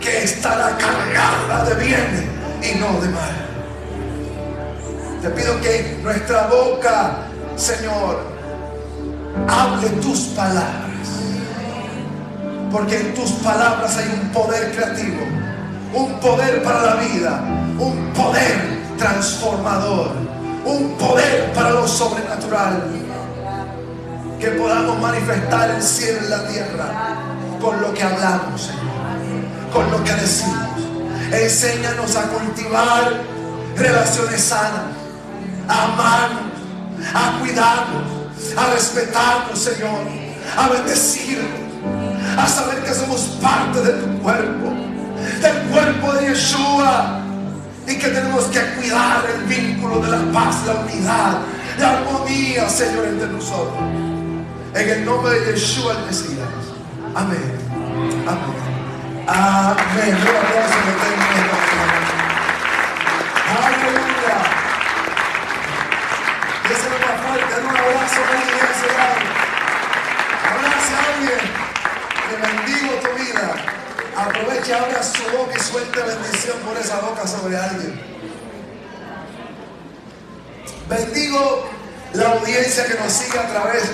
que estará cargada de bien y no de mal. Te pido que nuestra boca, Señor, hable tus palabras, porque en tus palabras hay un poder creativo, un poder para la vida, un poder transformador, un poder para lo sobrenatural. Que podamos manifestar el cielo en la tierra con lo que hablamos, Señor, con lo que decimos. Enséñanos a cultivar relaciones sanas, a amarnos, a cuidarnos, a respetarnos, Señor, a bendecirnos, a saber que somos parte de tu cuerpo, del cuerpo de Yeshua, y que tenemos que cuidar el vínculo de la paz, la unidad, la armonía, Señor, entre nosotros. En el nombre de Yeshua el Mesías. Amén. Amén. Amén. Un aplauso que tengo. Aleluya. Déselo más fuerte. Un abrazo a alguien. Abrace a alguien. Que bendigo tu vida. Aproveche ahora su boca y suelte bendición por esa boca sobre alguien. Bendigo la audiencia que nos sigue a través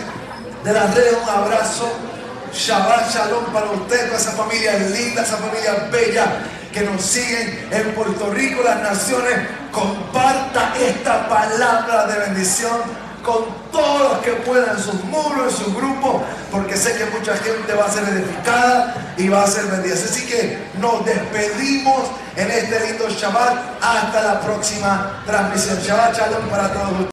de las redes. Un abrazo, Shabbat Shalom para usted, para esa familia linda, esa familia bella que nos siguen en Puerto Rico, las naciones. Comparta esta palabra de bendición con todos los que puedan, en sus muros, en sus grupos, porque sé que mucha gente va a ser edificada y va a ser bendecida. Así que nos despedimos en este lindo Shabbat. Hasta la próxima transmisión. Shabbat Shalom para todos ustedes.